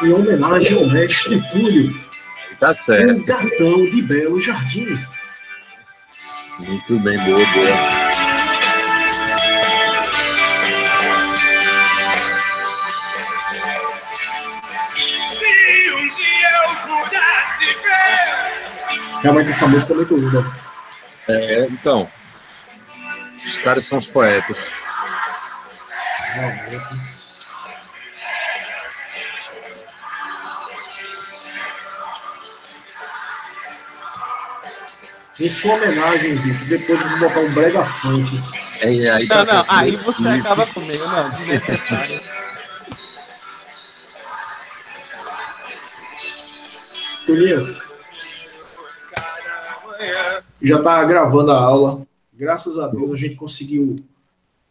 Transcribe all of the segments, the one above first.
Em homenagem ao mestre Túlio. Tá certo. Um gatão de Belo Jardim. Muito bem, boa. Se um dia eu pudesse ver. Realmente essa música é muito linda. Então, os caras são os poetas. Realmente. Em sua homenagem, Vitor, depois eu vou botar um brega funk. Aí Não, aí você acaba comigo, não, desnecessário. Tulinho, já tá gravando a aula. Graças a Deus a gente conseguiu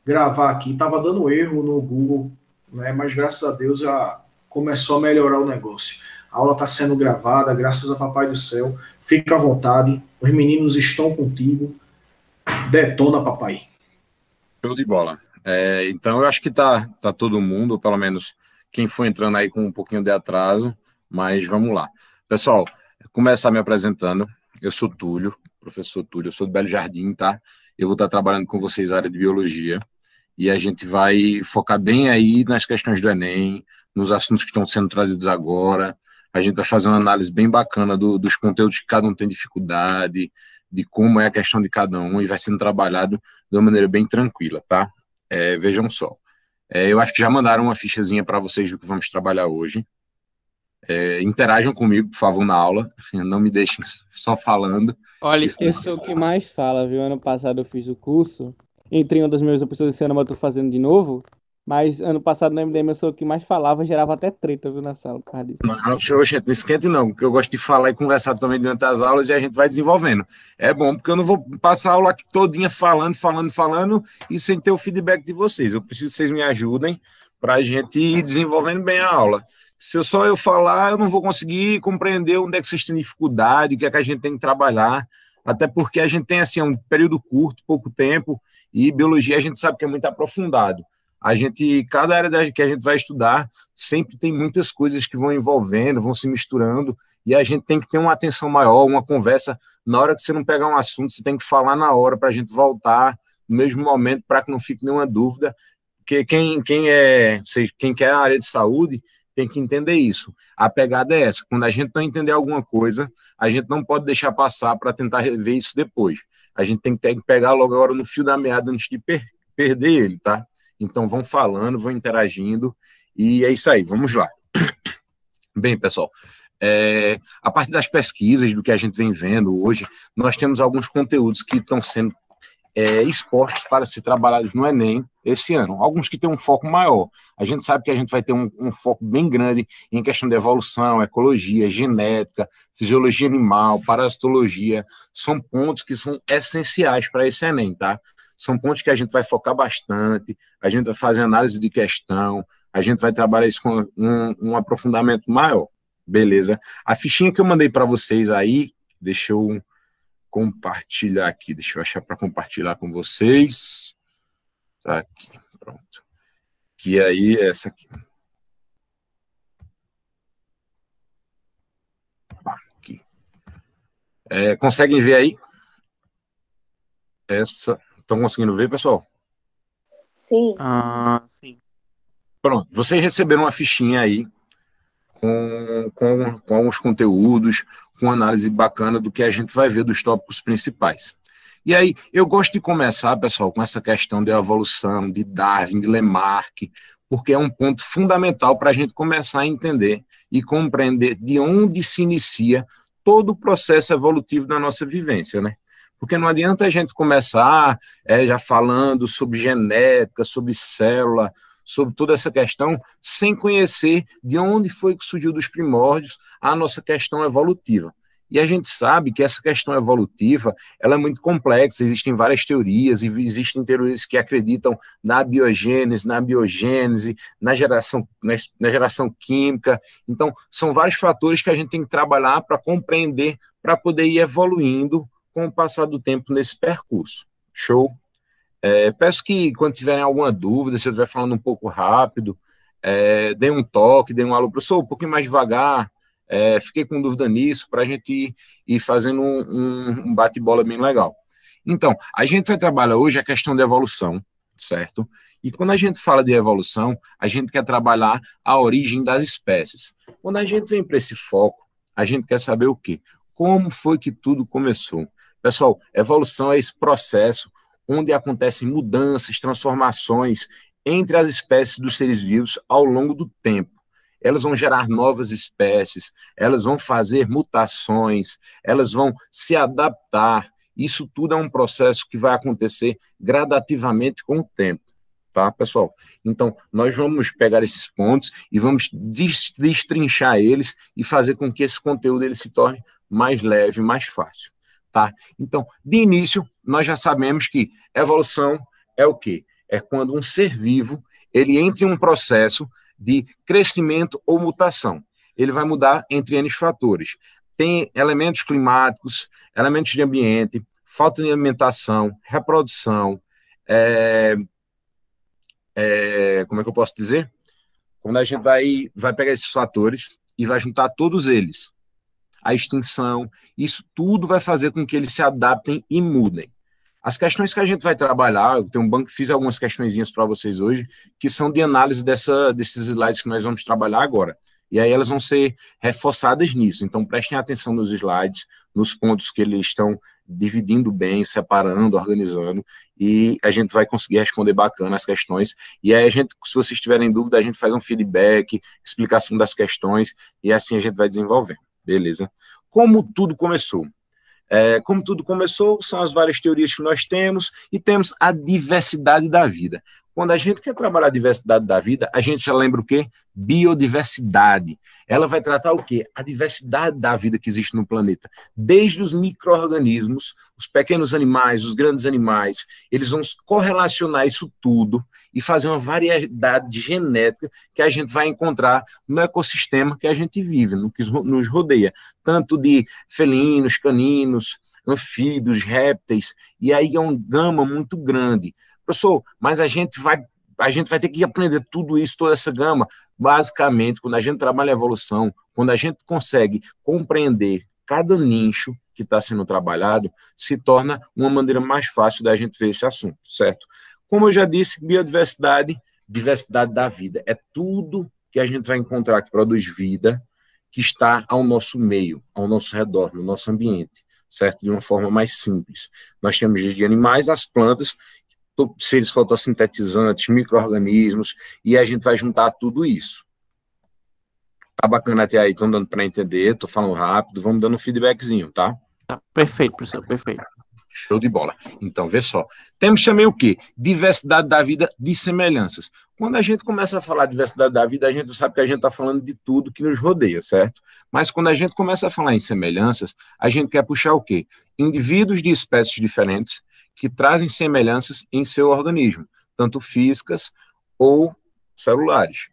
gravar aqui. Tava dando erro no Google, né? Mas graças a Deus já começou a melhorar o negócio. A aula está sendo gravada, graças a Papai do Céu. Fica à vontade, os meninos estão contigo. Detona, papai. Show de bola. Então, eu acho que tá todo mundo, ou pelo menos quem foi entrando aí com um pouquinho de atraso, mas vamos lá. Pessoal, começar me apresentando. Eu sou Túlio, professor Túlio, eu sou do Belo Jardim, tá? Eu vou estar trabalhando com vocês na área de biologia, e a gente vai focar bem aí nas questões do Enem, nos assuntos que estão sendo trazidos agora. A gente vai fazer uma análise bem bacana dos conteúdos que cada um tem dificuldade, de como é a questão de cada um, e vai sendo trabalhado de uma maneira bem tranquila, tá? Vejam só. Eu acho que já mandaram uma fichazinha para vocês do que vamos trabalhar hoje. Interajam comigo, por favor, na aula. Não me deixem só falando. Olha, eu sou o que mais fala, viu? Ano passado eu fiz o curso, entrei em uma das minhas opções esse ano, mas eu tô fazendo de novo. Mas ano passado no MDM eu sou o que mais falava, gerava até treta, viu, na sala, por causa disso. Não, gente, não esquente não, porque eu gosto de falar e conversar também durante as aulas e a gente vai desenvolvendo. É bom, porque eu não vou passar a aula aqui todinha falando e sem ter o feedback de vocês. Eu preciso que vocês me ajudem para a gente ir desenvolvendo bem a aula. Se só eu falar, eu não vou conseguir compreender onde é que vocês têm dificuldade, o que é que a gente tem que trabalhar, até porque a gente tem assim um período curto, pouco tempo, e biologia a gente sabe que é muito aprofundado. Cada área que a gente vai estudar, sempre tem muitas coisas que vão envolvendo, vão se misturando, e a gente tem que ter uma atenção maior, uma conversa. Na hora que você não pegar um assunto, você tem que falar na hora para a gente voltar no mesmo momento, para que não fique nenhuma dúvida, porque quem quer a área de saúde tem que entender isso. A pegada é essa: quando a gente não entender alguma coisa, a gente não pode deixar passar para tentar rever isso depois. A gente tem que pegar logo agora no fio da meada antes de perder ele, tá? Então, vão falando, vão interagindo, e é isso aí, vamos lá. Bem, pessoal, a partir das pesquisas, do que a gente vem vendo hoje, nós temos alguns conteúdos que estão sendo expostos para ser trabalhados no Enem esse ano, alguns que têm um foco maior. A gente sabe que a gente vai ter um foco bem grande em questão de evolução, ecologia, genética, fisiologia animal, parasitologia, são pontos que são essenciais para esse Enem, tá? São pontos que a gente vai focar bastante, a gente vai fazer análise de questão, a gente vai trabalhar isso com um aprofundamento maior, beleza? A fichinha que eu mandei para vocês aí, deixa eu compartilhar aqui, deixa eu achar para compartilhar com vocês. Tá aqui, pronto. Que aí é essa aqui. Aqui. Conseguem ver aí? Estão conseguindo ver, pessoal? Sim. Sim. Pronto, vocês receberam uma fichinha aí com alguns conteúdos, com análise bacana do que a gente vai ver dos tópicos principais. E aí, eu gosto de começar, pessoal, com essa questão de evolução, de Darwin, de Lamarck, porque é um ponto fundamental para a gente começar a entender e compreender de onde se inicia todo o processo evolutivo da nossa vivência, né? Porque não adianta a gente começar já falando sobre genética, sobre célula, sobre toda essa questão, sem conhecer de onde foi que surgiu dos primórdios a nossa questão evolutiva. E a gente sabe que essa questão evolutiva ela é muito complexa, existem várias teorias, e existem teorias que acreditam na biogênese, na geração química. Então, são vários fatores que a gente tem que trabalhar para compreender, para poder ir evoluindo com o passar do tempo nesse percurso. Show? Peço que, quando tiverem alguma dúvida, se eu estiver falando um pouco rápido, deem um toque, deem um alô, professor, um pouquinho mais devagar, fiquei com dúvida nisso, para a gente ir fazendo um bate-bola bem legal. Então, a gente vai trabalhar hoje a questão de evolução, certo? E quando a gente fala de evolução, a gente quer trabalhar a origem das espécies. Quando a gente vem para esse foco, a gente quer saber o quê? Como foi que tudo começou? Pessoal, evolução é esse processo onde acontecem mudanças, transformações entre as espécies dos seres vivos ao longo do tempo. Elas vão gerar novas espécies, elas vão fazer mutações, elas vão se adaptar. Isso tudo é um processo que vai acontecer gradativamente com o tempo, tá, pessoal? Então, nós vamos pegar esses pontos e vamos destrinchar eles e fazer com que esse conteúdo ele se torne mais leve, mais fácil, tá? Então, de início, nós já sabemos que evolução é o quê? É quando um ser vivo, ele entra em um processo de crescimento ou mutação. Ele vai mudar entre N fatores. Tem elementos climáticos, elementos de ambiente, falta de alimentação, reprodução, como é que eu posso dizer? Quando a gente vai pegar esses fatores e vai juntar todos eles, a extinção, isso tudo vai fazer com que eles se adaptem e mudem. As questões que a gente vai trabalhar, eu tenho um banco, fiz algumas questõezinhas para vocês hoje, que são de análise desses slides que nós vamos trabalhar agora. E aí elas vão ser reforçadas nisso. Então, prestem atenção nos slides, nos pontos que eles estão dividindo bem, separando, organizando, e a gente vai conseguir responder bacana as questões. E aí, se vocês tiverem dúvida, a gente faz um feedback, explicação das questões, e assim a gente vai desenvolvendo. Beleza? Como tudo começou? Como tudo começou, são as várias teorias que nós temos, e temos a diversidade da vida. Quando a gente quer trabalhar a diversidade da vida, a gente já lembra o quê? Biodiversidade. Ela vai tratar o quê? A diversidade da vida que existe no planeta. Desde os micro-organismos, os pequenos animais, os grandes animais, eles vão correlacionar isso tudo e fazer uma variedade genética que a gente vai encontrar no ecossistema que a gente vive, no que nos rodeia. Tanto de felinos, caninos, anfíbios, répteis, e aí é uma gama muito grande. Professor, mas a gente vai ter que aprender tudo isso, toda essa gama. Basicamente, quando a gente trabalha a evolução, quando a gente consegue compreender cada nicho que está sendo trabalhado, se torna uma maneira mais fácil da gente ver esse assunto, certo? Como eu já disse, biodiversidade, diversidade da vida. É tudo que a gente vai encontrar que produz vida, que está ao nosso meio, ao nosso redor, no nosso ambiente, certo? De uma forma mais simples. Nós temos desde animais às plantas, seres fotossintetizantes, micro-organismos, e a gente vai juntar tudo isso. Tá bacana até aí, estão dando para entender, tô falando rápido, vamos dando um feedbackzinho, tá? Tá, perfeito, professor, perfeito. Show de bola. Então, vê só. Temos também o quê? Diversidade da vida de semelhanças. Quando a gente começa a falar de diversidade da vida, a gente sabe que a gente está falando de tudo que nos rodeia, certo? Mas quando a gente começa a falar em semelhanças, a gente quer puxar o quê? Indivíduos de espécies diferentes que trazem semelhanças em seu organismo, tanto físicas ou celulares.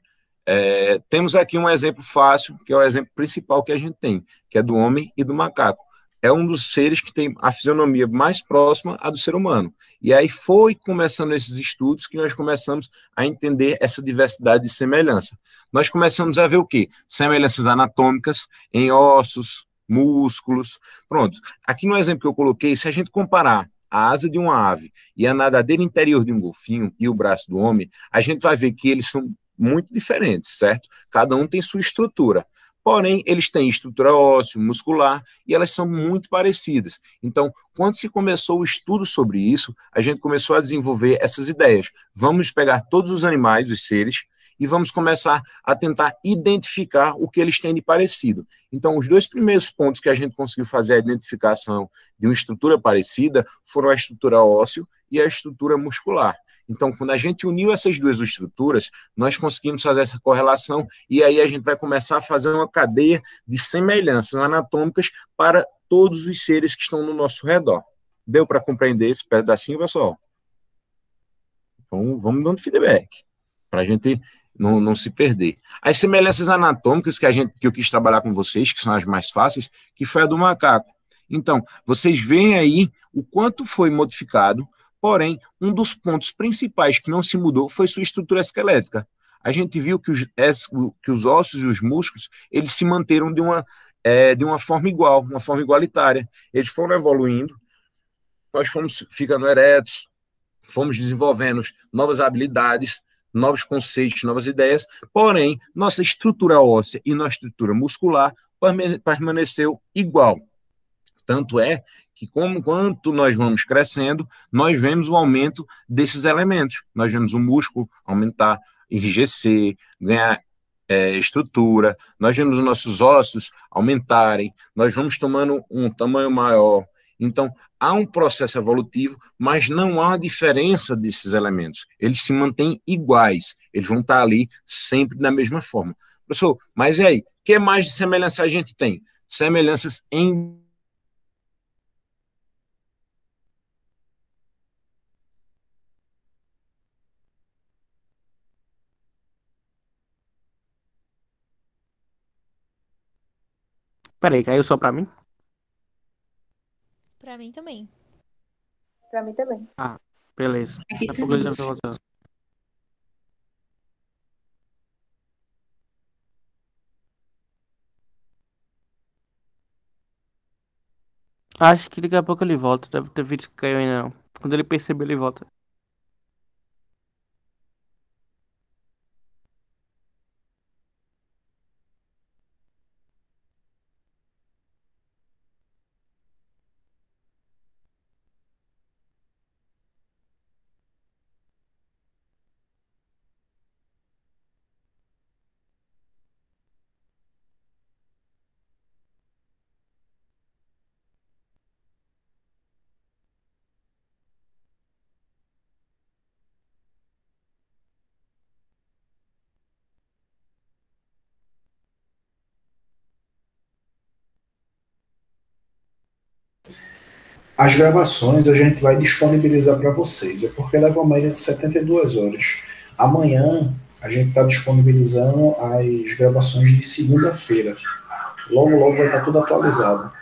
Temos aqui um exemplo fácil, que é o exemplo principal que a gente tem, que é do homem e do macaco. É um dos seres que tem a fisionomia mais próxima à do ser humano. E aí foi começando esses estudos que nós começamos a entender essa diversidade de semelhança. Nós começamos a ver o quê? Semelhanças anatômicas em ossos, músculos. Pronto. Aqui no exemplo que eu coloquei, se a gente comparar a asa de uma ave e a nadadeira interior de um golfinho e o braço do homem, a gente vai ver que eles são muito diferentes, certo? Cada um tem sua estrutura. Porém, eles têm estrutura óssea, muscular, e elas são muito parecidas. Então, quando se começou o estudo sobre isso, a gente começou a desenvolver essas ideias. Vamos pegar todos os animais, os seres, e vamos começar a tentar identificar o que eles têm de parecido. Então, os dois primeiros pontos que a gente conseguiu fazer a identificação de uma estrutura parecida foram a estrutura óssea e a estrutura muscular. Então, quando a gente uniu essas duas estruturas, nós conseguimos fazer essa correlação e aí a gente vai começar a fazer uma cadeia de semelhanças anatômicas para todos os seres que estão no nosso redor. Deu para compreender esse pedacinho, pessoal? Então, vamos dando feedback, para a gente não se perder. As semelhanças anatômicas que eu quis trabalhar com vocês, que são as mais fáceis, que foi a do macaco. Então, vocês veem aí o quanto foi modificado Porém, um dos pontos principais que não se mudou foi sua estrutura esquelética. A gente viu que os ossos e os músculos, eles se manteram de uma forma igual, uma forma igualitária. Eles foram evoluindo, nós fomos ficando eretos, fomos desenvolvendo novas habilidades, novos conceitos, novas ideias, porém, nossa estrutura óssea e nossa estrutura muscular permaneceu igual. Tanto é que, quanto nós vamos crescendo, nós vemos o aumento desses elementos. Nós vemos o músculo aumentar, enrijecer, ganhar estrutura, nós vemos os nossos ossos aumentarem, nós vamos tomando um tamanho maior. Então, há um processo evolutivo, mas não há diferença desses elementos. Eles se mantêm iguais, eles vão estar ali sempre da mesma forma. Professor, mas e aí? O que mais de semelhança a gente tem? Semelhanças em Peraí, caiu só pra mim? Pra mim também. Pra mim também. Ah, beleza. Daqui a pouco eu já tô voltando. Acho que daqui a pouco ele volta. Deve ter visto que caiu ainda não. Quando ele perceber, ele volta. As gravações a gente vai disponibilizar para vocês, é porque leva uma média de 72 horas. Amanhã a gente está disponibilizando as gravações de segunda-feira. Logo, logo vai estar tudo atualizado.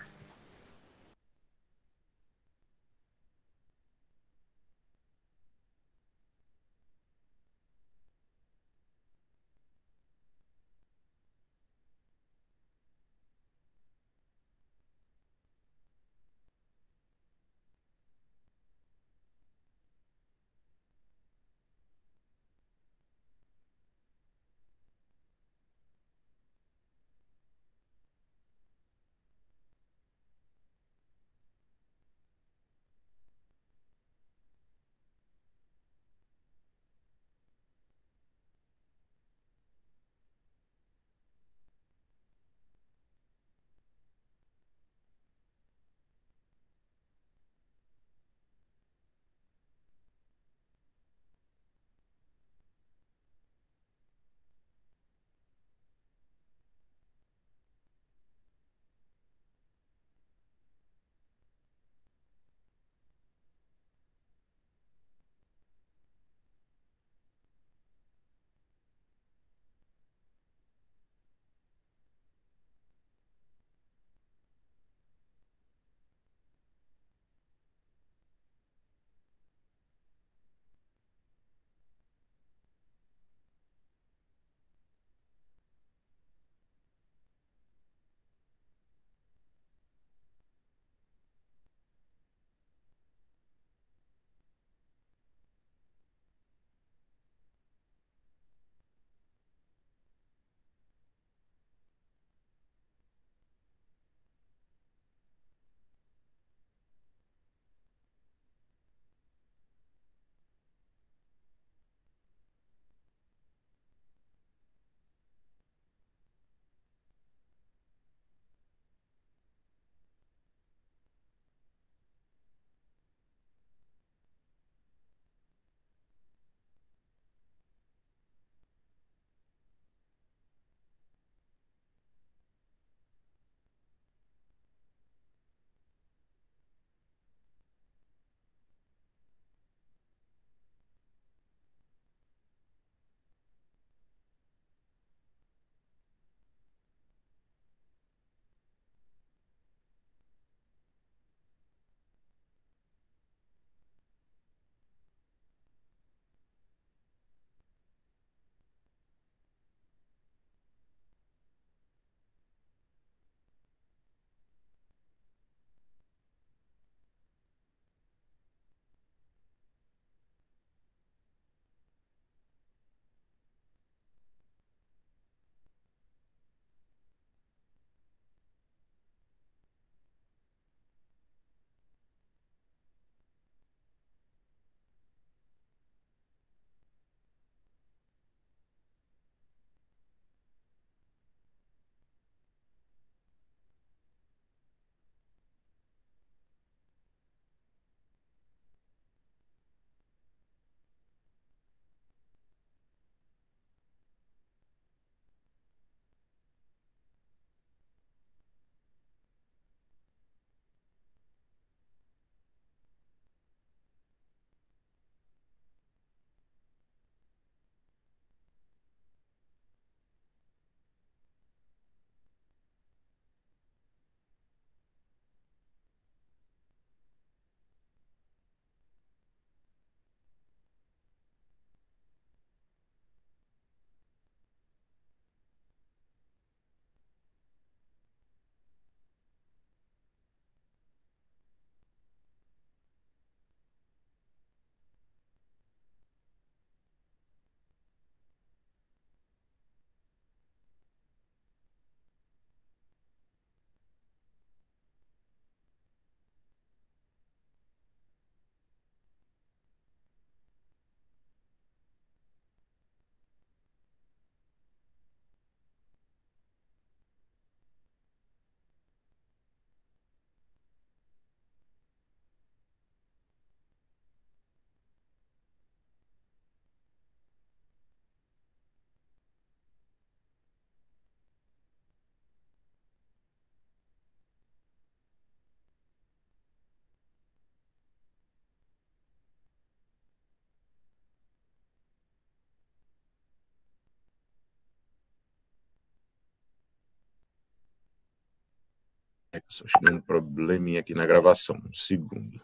É que eu só estou dando um probleminha aqui na gravação. Um segundo.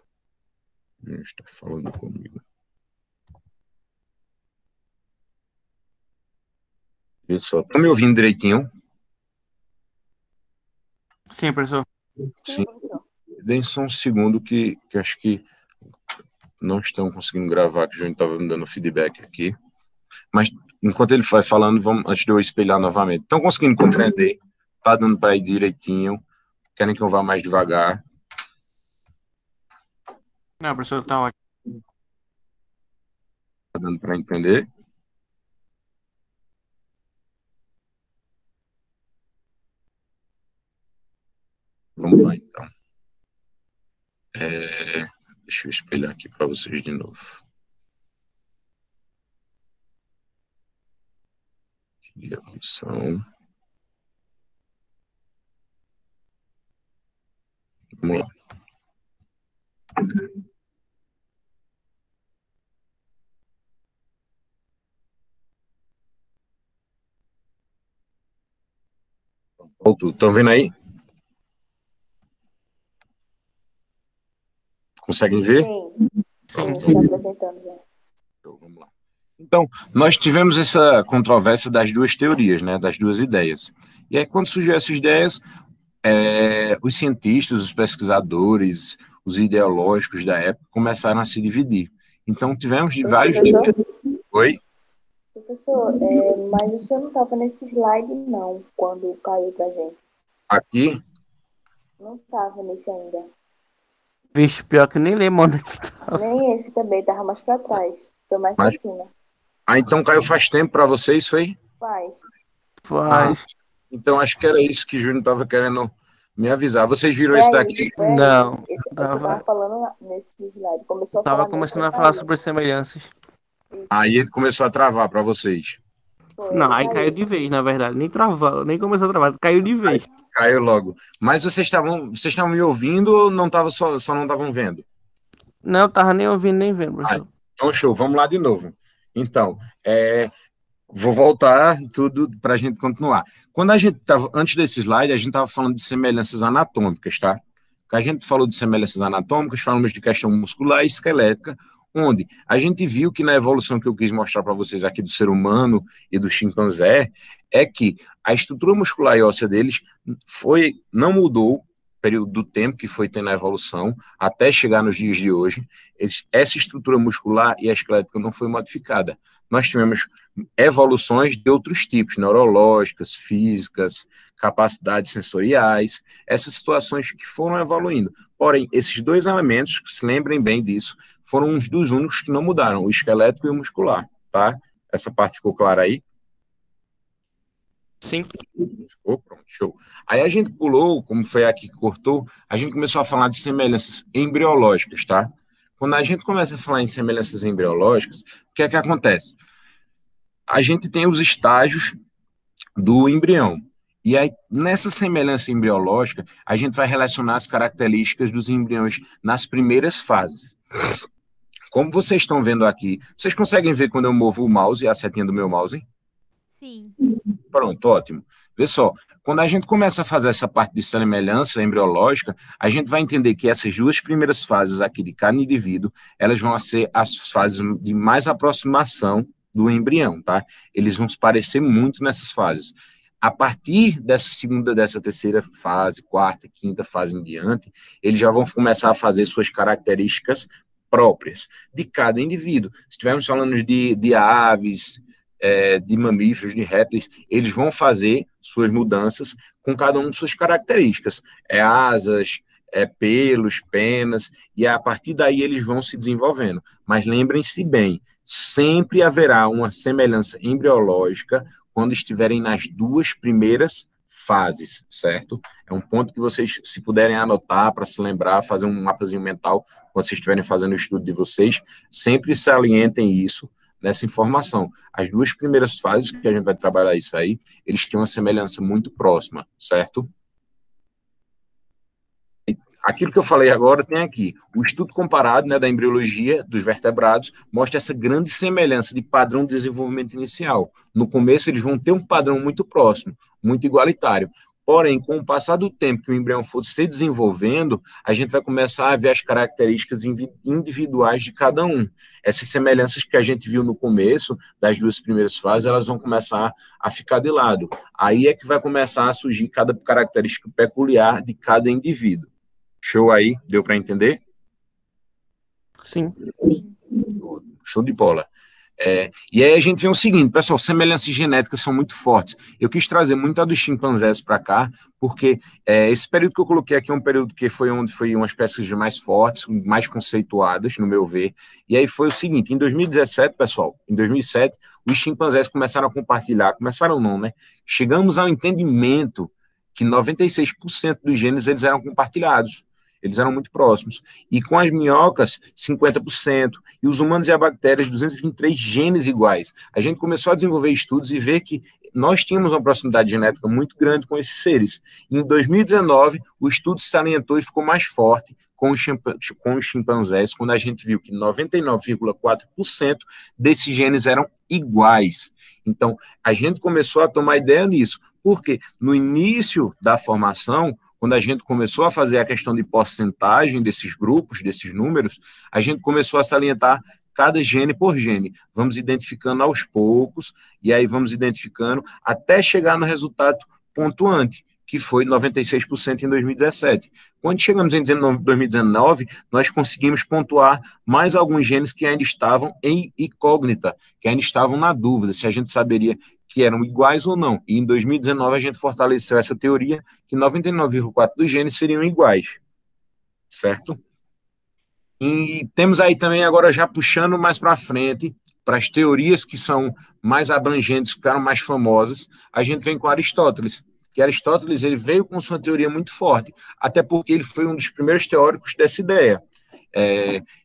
A gente está falando comigo. Pessoal, estão me ouvindo direitinho? Sim, professor. Sim, professor. Deem só um segundo que acho que não estão conseguindo gravar, que a gente estava me dando feedback aqui. Mas enquanto ele vai falando, vamos, antes de eu espelhar novamente. Estão conseguindo compreender? Está dando para ir direitinho? Querem que eu vá mais devagar? Não, professor, tá ótimo. Está dando para entender? Vamos lá, então. Deixa eu espelhar aqui para vocês de novo. Aqui a função. Vamos lá. Estão vendo aí? Conseguem ver? Sim, está apresentando já. Então, vamos lá. Então, nós tivemos essa controvérsia das duas teorias, né, das duas ideias. E aí, quando surgiu essas ideias, os cientistas, os pesquisadores, os ideológicos da época começaram a se dividir. Então, tivemos de vários... Oi? Professor, mas o senhor não estava nesse slide, não, quando caiu pra gente. Aqui? Não estava nesse ainda. Vixe, pior que eu nem lembro onde que tava. Nem esse também, estava mais pra trás. Foi mais pra cima. Então caiu faz tempo para vocês, foi? Faz. Então acho que era isso que o Júnior estava querendo me avisar. Vocês viram esse daqui? Não. Você estava falando nesse slide. Começou a Tava falar começando nesse, a falar sobre as semelhanças. Isso. Aí ele começou a travar para vocês. Foi, Não, aí caiu de vez, na verdade. Nem travou, nem começou a travar, caiu de vez. Caiu logo. Mas vocês estavam me ouvindo ou não tava só não estavam vendo? Não, tava nem ouvindo nem vendo, professor. Então, show, vamos lá de novo. Então, vou voltar tudo para a gente continuar. Quando a gente estava, antes desse slide, a gente estava falando de semelhanças anatômicas, tá? Quando a gente falou de semelhanças anatômicas, falamos de questão muscular e esquelética, onde a gente viu que na evolução que eu quis mostrar para vocês aqui do ser humano e do chimpanzé, é que a estrutura muscular e óssea deles não mudou período do tempo que foi tendo a evolução até chegar nos dias de hoje. Essa estrutura muscular e a esquelética não foi modificada. Nós tivemos evoluções de outros tipos, neurológicas, físicas, capacidades sensoriais, essas situações que foram evoluindo. Porém, esses dois elementos, que se lembrem bem disso, foram uns dos únicos que não mudaram, o esquelético e o muscular, tá? Essa parte ficou clara aí? Sim. Ficou? Pronto, show. Aí a gente pulou, como foi aqui que cortou, a gente começou a falar de semelhanças embriológicas, tá? Quando a gente começa a falar em semelhanças embriológicas, o que é que acontece? A gente tem os estágios do embrião. E aí, nessa semelhança embriológica, a gente vai relacionar as características dos embriões nas primeiras fases. Como vocês estão vendo aqui, vocês conseguem ver quando eu movo o mouse, a setinha do meu mouse? Sim. Pronto, ótimo. Vê só, quando a gente começa a fazer essa parte de semelhança embriológica, a gente vai entender que essas duas primeiras fases aqui de cada indivíduo, elas vão ser as fases de mais aproximação do embrião, tá? Eles vão se parecer muito nessas fases. A partir dessa segunda, dessa terceira fase, quarta, quinta fase em diante, eles já vão começar a fazer suas características próprias de cada indivíduo. Se estivermos falando de aves, de mamíferos, de répteis, eles vão fazer suas mudanças com cada uma de suas características. Asas, pelos, penas, e a partir daí eles vão se desenvolvendo. Mas lembrem-se bem, sempre haverá uma semelhança embriológica quando estiverem nas duas primeiras fases, certo? É um ponto que vocês, se puderem anotar para se lembrar, fazer um mapazinho mental, quando vocês estiverem fazendo o estudo de vocês, sempre salientem isso nessa informação. As duas primeiras fases que a gente vai trabalhar isso aí, eles têm uma semelhança muito próxima, certo? Aquilo que eu falei agora tem aqui. O estudo comparado, né, da embriologia dos vertebrados mostra essa grande semelhança de padrão de desenvolvimento inicial. No começo, eles vão ter um padrão muito próximo, muito igualitário. Porém, com o passar do tempo que o embrião for se desenvolvendo, a gente vai começar a ver as características individuais de cada um. Essas semelhanças que a gente viu no começo, das 2 primeiras fases, elas vão começar a ficar de lado. Aí é que vai começar a surgir cada característica peculiar de cada indivíduo. Show aí? Deu para entender? Sim. Sim. Show de bola. E aí a gente vê o seguinte, pessoal, semelhanças genéticas são muito fortes. Eu quis trazer muito a dos chimpanzés para cá, porque esse período que eu coloquei aqui é um período que foi onde foi umas espécies mais fortes, mais conceituadas, no meu ver. E aí foi o seguinte, em 2017, pessoal, em 2007, os chimpanzés começaram a compartilhar, começaram não, né? Chegamos ao entendimento que 96% dos genes eles eram compartilhados. Eles eram muito próximos. E com as minhocas, 50%. E os humanos e as bactérias, 223 genes iguais. A gente começou a desenvolver estudos e ver que nós tínhamos uma proximidade genética muito grande com esses seres. Em 2019, o estudo salientou e ficou mais forte com os chimpanzés, quando a gente viu que 99,4% desses genes eram iguais. Então, a gente começou a tomar ideia nisso. Porque no início da formação, quando a gente começou a fazer a questão de porcentagem desses grupos, desses números, a gente começou a salientar cada gene por gene. Vamos identificando aos poucos, e aí vamos identificando até chegar no resultado pontuante, que foi 96% em 2017. Quando chegamos em 2019, nós conseguimos pontuar mais alguns genes que ainda estavam em incógnita, que ainda estavam na dúvida, se a gente saberia que eram iguais ou não. E em 2019 a gente fortaleceu essa teoria que 99,4% dos genes seriam iguais. Certo? E temos aí também, agora já puxando mais para frente, para as teorias que são mais abrangentes, ficaram mais famosas, a gente vem com Aristóteles. Que Aristóteles ele veio com sua teoria muito forte, até porque ele foi um dos primeiros teóricos dessa ideia.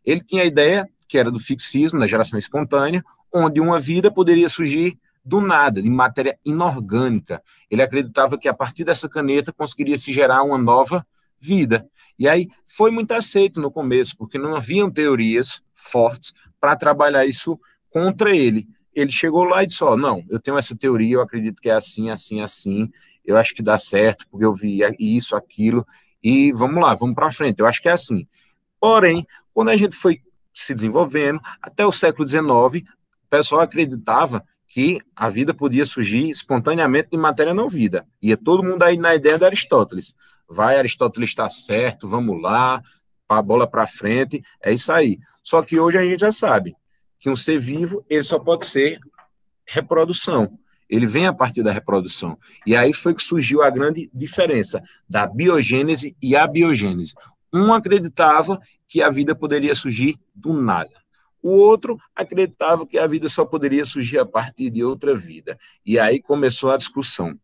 Ele tinha a ideia, que era do fixismo, da geração espontânea, onde uma vida poderia surgir do nada, de matéria inorgânica. Ele acreditava que a partir dessa caneta conseguiria se gerar uma nova vida. E aí foi muito aceito no começo, porque não haviam teorias fortes para trabalhar isso contra ele. Ele chegou lá e disse, não, eu tenho essa teoria, eu acredito que é assim, assim, assim, eu acho que dá certo, porque eu vi isso, aquilo, e vamos lá, vamos para frente, eu acho que é assim. Porém, quando a gente foi se desenvolvendo, até o século XIX, o pessoal acreditava que a vida podia surgir espontaneamente de matéria não vida. Ia todo mundo aí na ideia de Aristóteles. Vai, Aristóteles está certo, vamos lá, a bola para frente, é isso aí. Só que hoje a gente já sabe que um ser vivo, ele só pode ser reprodução. Ele vem a partir da reprodução. E aí foi que surgiu a grande diferença da biogênese e abiogênese. Um acreditava que a vida poderia surgir do nada. O outro acreditava que a vida só poderia surgir a partir de outra vida. E aí começou a discussão.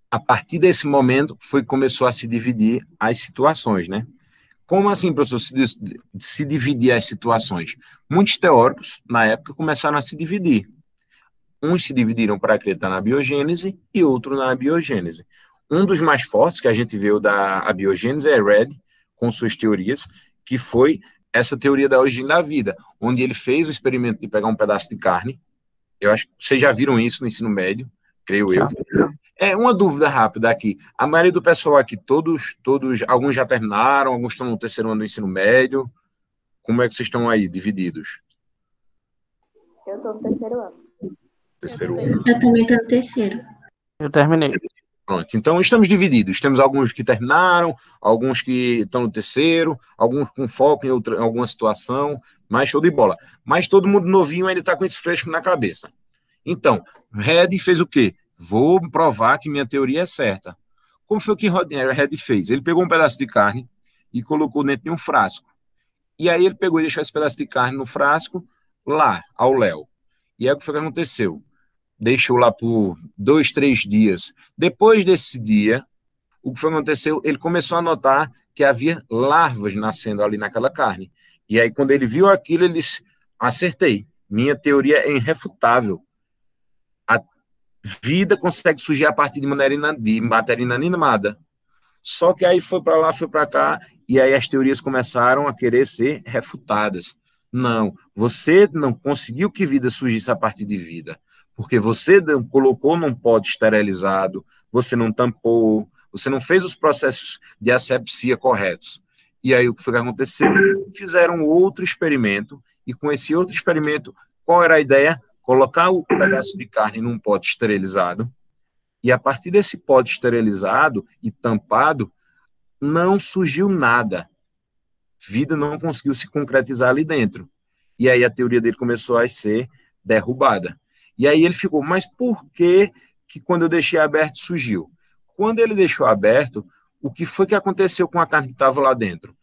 A partir desse momento, começou a se dividir as situações, né? Como assim, professor, se dividir as situações? Muitos teóricos, na época, começaram a se dividir. Uns se dividiram para acreditar na biogênese e outro na abiogênese. Um dos mais fortes que a gente viu da abiogênese é Red, com suas teorias, que foi essa teoria da origem da vida, onde ele fez o experimento de pegar um pedaço de carne. Eu acho que vocês já viram isso no ensino médio, creio eu. Uma dúvida rápida aqui. A maioria do pessoal aqui, todos, alguns já terminaram, alguns estão no terceiro ano do ensino médio. Como é que vocês estão aí, divididos? Eu estou no terceiro ano. Terceiro ano. Eu também estou no terceiro. Eu terminei. Pronto, então estamos divididos. Temos alguns que terminaram, alguns que estão no terceiro, alguns com foco em alguma situação, mas show de bola. Mas todo mundo novinho ainda está com esse fresco na cabeça. Então, Red fez o quê? Vou provar que minha teoria é certa. Como foi o que Red fez? Ele pegou um pedaço de carne e colocou dentro de um frasco. E aí ele pegou e deixou esse pedaço de carne no frasco lá, ao léu. E aí o que foi que aconteceu? Deixou lá por 2, 3 dias. Depois desse dia, o que foi que aconteceu? Ele começou a notar que havia larvas nascendo ali naquela carne. E aí, quando ele viu aquilo, ele disse, acertei. Minha teoria é irrefutável. A vida consegue surgir a partir de matéria inanimada. Só que aí foi para lá, foi para cá, e aí as teorias começaram a querer ser refutadas. Não, você não conseguiu que vida surgisse a partir de vida. porque você colocou num pote esterilizado, você não tampou, você não fez os processos de asepsia corretos. E aí o que foi que aconteceu? Fizeram outro experimento, e com esse outro experimento, qual era a ideia? Colocar o pedaço de carne num pote esterilizado, e a partir desse pote esterilizado e tampado, não surgiu nada. Vida não conseguiu se concretizar ali dentro. E aí a teoria dele começou a ser derrubada. E aí ele ficou, mas por que quando eu deixei aberto surgiu? Quando ele deixou aberto, o que foi que aconteceu com a carne que estava lá dentro?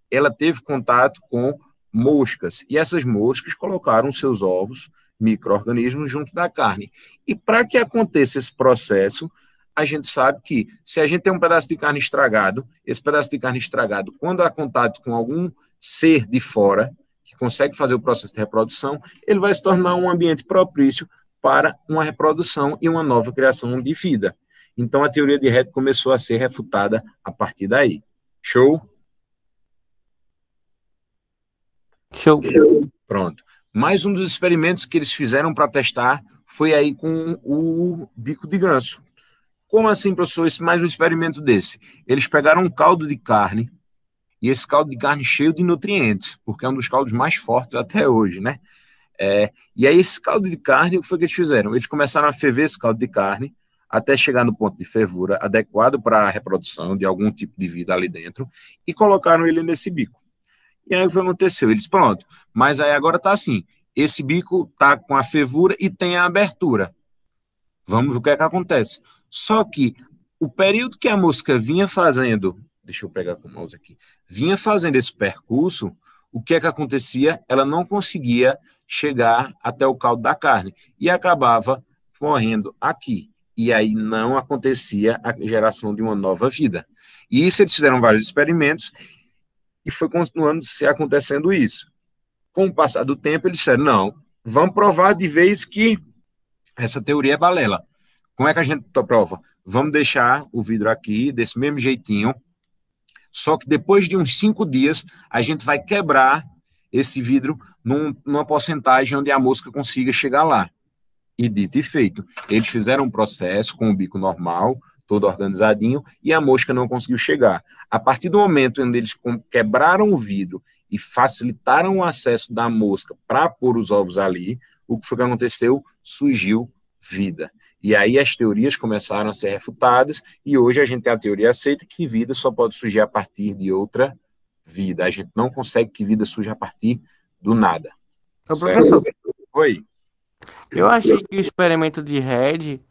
Ela teve contato com moscas, e essas moscas colocaram seus ovos, micro-organismos, junto da carne. E para que aconteça esse processo, a gente sabe que, se a gente tem um pedaço de carne estragado, esse pedaço de carne estragado, quando há contato com algum ser de fora, que consegue fazer o processo de reprodução, ele vai se tornar um ambiente propício para uma reprodução e uma nova criação de vida. Então, a teoria de Red começou a ser refutada a partir daí. Show? Show. Pronto. Mais um dos experimentos que eles fizeram para testar foi aí com o bico de ganso. Como assim, professor? Esse mais um experimento desse. Eles pegaram um caldo de carne, e esse caldo de carne cheio de nutrientes, porque é um dos caldos mais fortes até hoje, né? E aí esse caldo de carne, o que foi que eles fizeram? Eles começaram a ferver esse caldo de carne, até chegar no ponto de fervura adequado para a reprodução de algum tipo de vida ali dentro, e colocaram ele nesse bico. E aí o que aconteceu? Eles, pronto, mas aí agora tá assim, esse bico tá com a fervura e tem a abertura. Vamos ver o que é que acontece. Só que o período que a mosca vinha fazendo, deixa eu pegar com o mouse aqui, vinha fazendo esse percurso, o que é que acontecia? Ela não conseguia chegar até o caldo da carne e acabava morrendo aqui. E aí não acontecia a geração de uma nova vida. E isso eles fizeram vários experimentos e foi continuando se acontecendo isso. Com o passar do tempo, eles disseram, não, vamos provar de vez que essa teoria é balela. Como é que a gente prova? Vamos deixar o vidro aqui, desse mesmo jeitinho, só que depois de uns 5 dias, a gente vai quebrar esse vidro numa porcentagem onde a mosca consiga chegar lá. E dito e feito. Eles fizeram um processo com o bico normal, todo organizadinho, e a mosca não conseguiu chegar. A partir do momento onde eles quebraram o vidro e facilitaram o acesso da mosca para pôr os ovos ali, o que foi que aconteceu? Surgiu vida. E aí as teorias começaram a ser refutadas, e hoje a gente tem a teoria aceita que vida só pode surgir a partir de outra vida. A gente não consegue que vida surja a partir do nada. Ô, professor, Oi. eu achei que o experimento de Red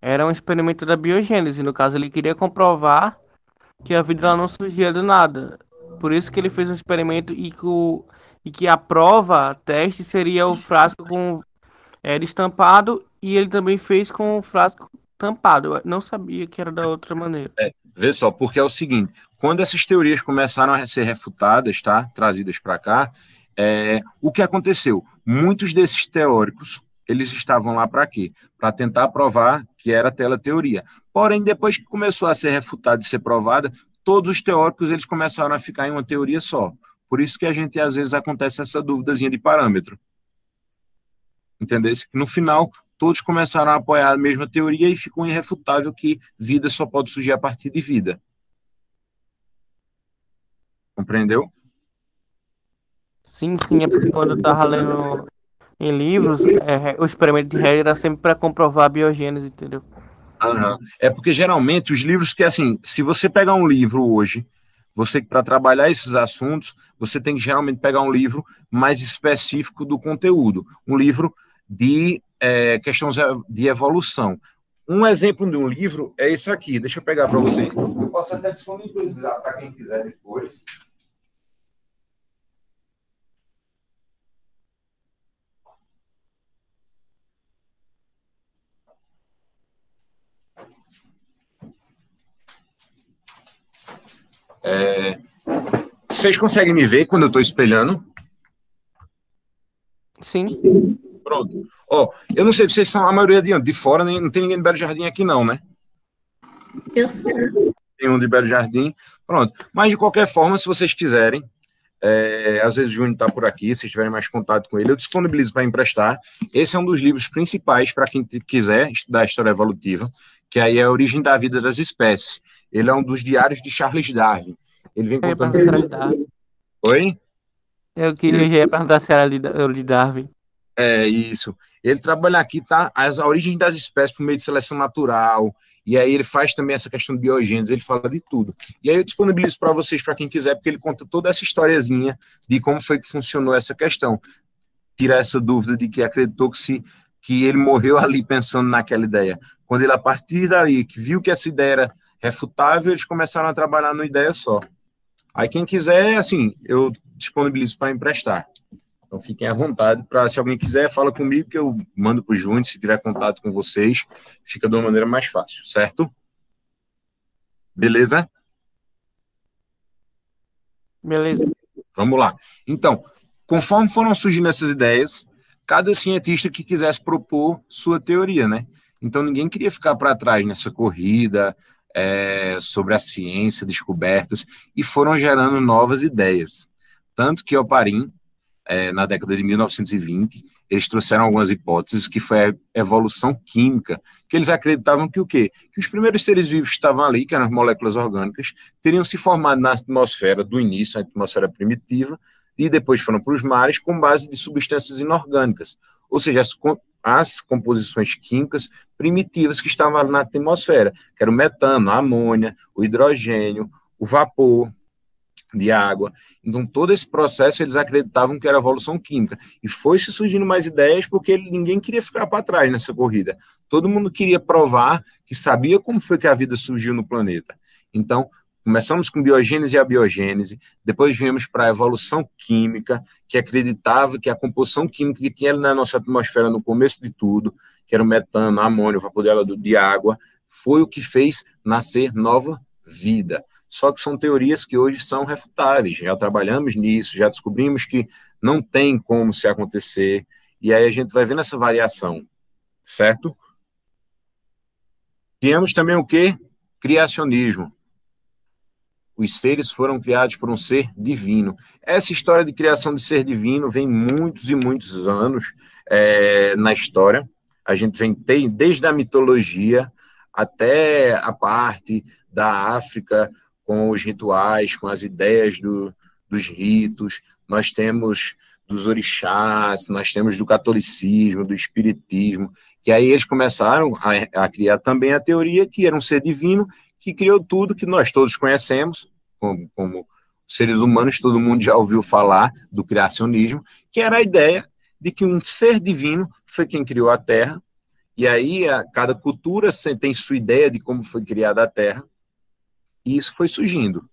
era um experimento da biogênese. No caso, ele queria comprovar que a vida ela não surgia do nada. Por isso que ele fez um experimento e que a prova, teste, seria o frasco com estampado, e ele também fez com o frasco tampado. Eu não sabia que era da outra maneira. Vê só, porque é o seguinte, quando essas teorias começaram a ser refutadas, tá, trazidas para cá, o que aconteceu? Muitos desses teóricos, eles estavam lá para quê? Para tentar provar que era teleteoria. Porém, depois que começou a ser refutada e ser provada, todos os teóricos eles começaram a ficar em uma teoria só. Por isso que a gente, às vezes, acontece essa duvidazinha de parâmetro. Entendeu? No final, todos começaram a apoiar a mesma teoria e ficou irrefutável que vida só pode surgir a partir de vida. Compreendeu? Sim, é porque quando eu estava lendo em livros, o experimento de Red era sempre para comprovar a biogênese, entendeu? Uhum. É porque geralmente os livros que, assim, se você pegar um livro hoje, você para trabalhar esses assuntos, você tem que geralmente pegar um livro mais específico do conteúdo. Um livro de questões de evolução. Um exemplo de um livro é esse aqui. Deixa eu pegar para vocês. Eu posso até disponibilizar para quem quiser depois. Vocês conseguem me ver quando eu estou espelhando? Sim. Pronto. Eu não sei se vocês são a maioria de onde? De fora, não tem ninguém de Belo Jardim aqui não, né? Eu sou. Tem um de Belo Jardim. Pronto. Mas, de qualquer forma, se vocês quiserem, Às vezes o Júnior está por aqui, se tiverem mais contato com ele, eu disponibilizo para emprestar. Esse é um dos livros principais para quem quiser estudar a história evolutiva, que aí é a origem da vida das espécies. Ele é um dos diários de Charles Darwin. Ele vem contando... Oi? Eu queria já perguntar se era de Darwin. É, isso. Ele trabalha aqui, tá? A origem das espécies por meio de seleção natural, e aí ele faz também essa questão de biogênese, ele fala de tudo. E aí eu disponibilizo para vocês, para quem quiser, porque ele conta toda essa historiazinha de como foi que funcionou essa questão. Tira essa dúvida de que acreditou que ele morreu ali pensando naquela ideia. Quando ele, a partir daí, que viu que essa ideia era refutável, eles começaram a trabalhar numa ideia só. Aí quem quiser, assim, eu disponibilizo para emprestar. Então fiquem à vontade, para se alguém quiser, fala comigo que eu mando para o Júnior, se tiver contato com vocês, fica de uma maneira mais fácil, certo? Beleza? Beleza. Vamos lá. Então, conforme foram surgindo essas ideias, cada cientista que quisesse propor sua teoria, né? Então ninguém queria ficar para trás nessa corrida sobre a ciência, descobertas, e foram gerando novas ideias. Tanto que Oparin, na década de 1920, eles trouxeram algumas hipóteses, que foi a evolução química, que eles acreditavam que o quê? Que os primeiros seres vivos que estavam ali, que eram as moléculas orgânicas, teriam se formado na atmosfera do início, a atmosfera primitiva, e depois foram para os mares com base de substâncias inorgânicas, ou seja, as composições químicas primitivas que estavam na atmosfera, que era o metano, a amônia, o hidrogênio, o vapor de água. Então, todo esse processo eles acreditavam que era evolução química. E foi se surgindo mais ideias porque ninguém queria ficar para trás nessa corrida. Todo mundo queria provar que sabia como foi que a vida surgiu no planeta. Então, começamos com biogênese e abiogênese, depois viemos para a evolução química, que acreditava que a composição química que tinha na nossa atmosfera no começo de tudo, que era o metano, a amônia, o vapor de água, foi o que fez nascer nova vida. Só que são teorias que hoje são refutáveis, já trabalhamos nisso, já descobrimos que não tem como se acontecer, e aí a gente vai vendo essa variação, certo? Temos também o quê? Criacionismo. Os seres foram criados por um ser divino. Essa história de criação de ser divino vem muitos e muitos anos na história. A gente vem desde a mitologia até a parte da África, com os rituais, com as ideias dos ritos. Nós temos dos orixás, nós temos do catolicismo, do espiritismo, que aí eles começaram a criar também a teoria que era um ser divino que criou tudo que nós todos conhecemos, como seres humanos, todo mundo já ouviu falar do criacionismo, que era a ideia de que um ser divino foi quem criou a Terra, e aí cada cultura tem sua ideia de como foi criada a Terra, e isso foi surgindo.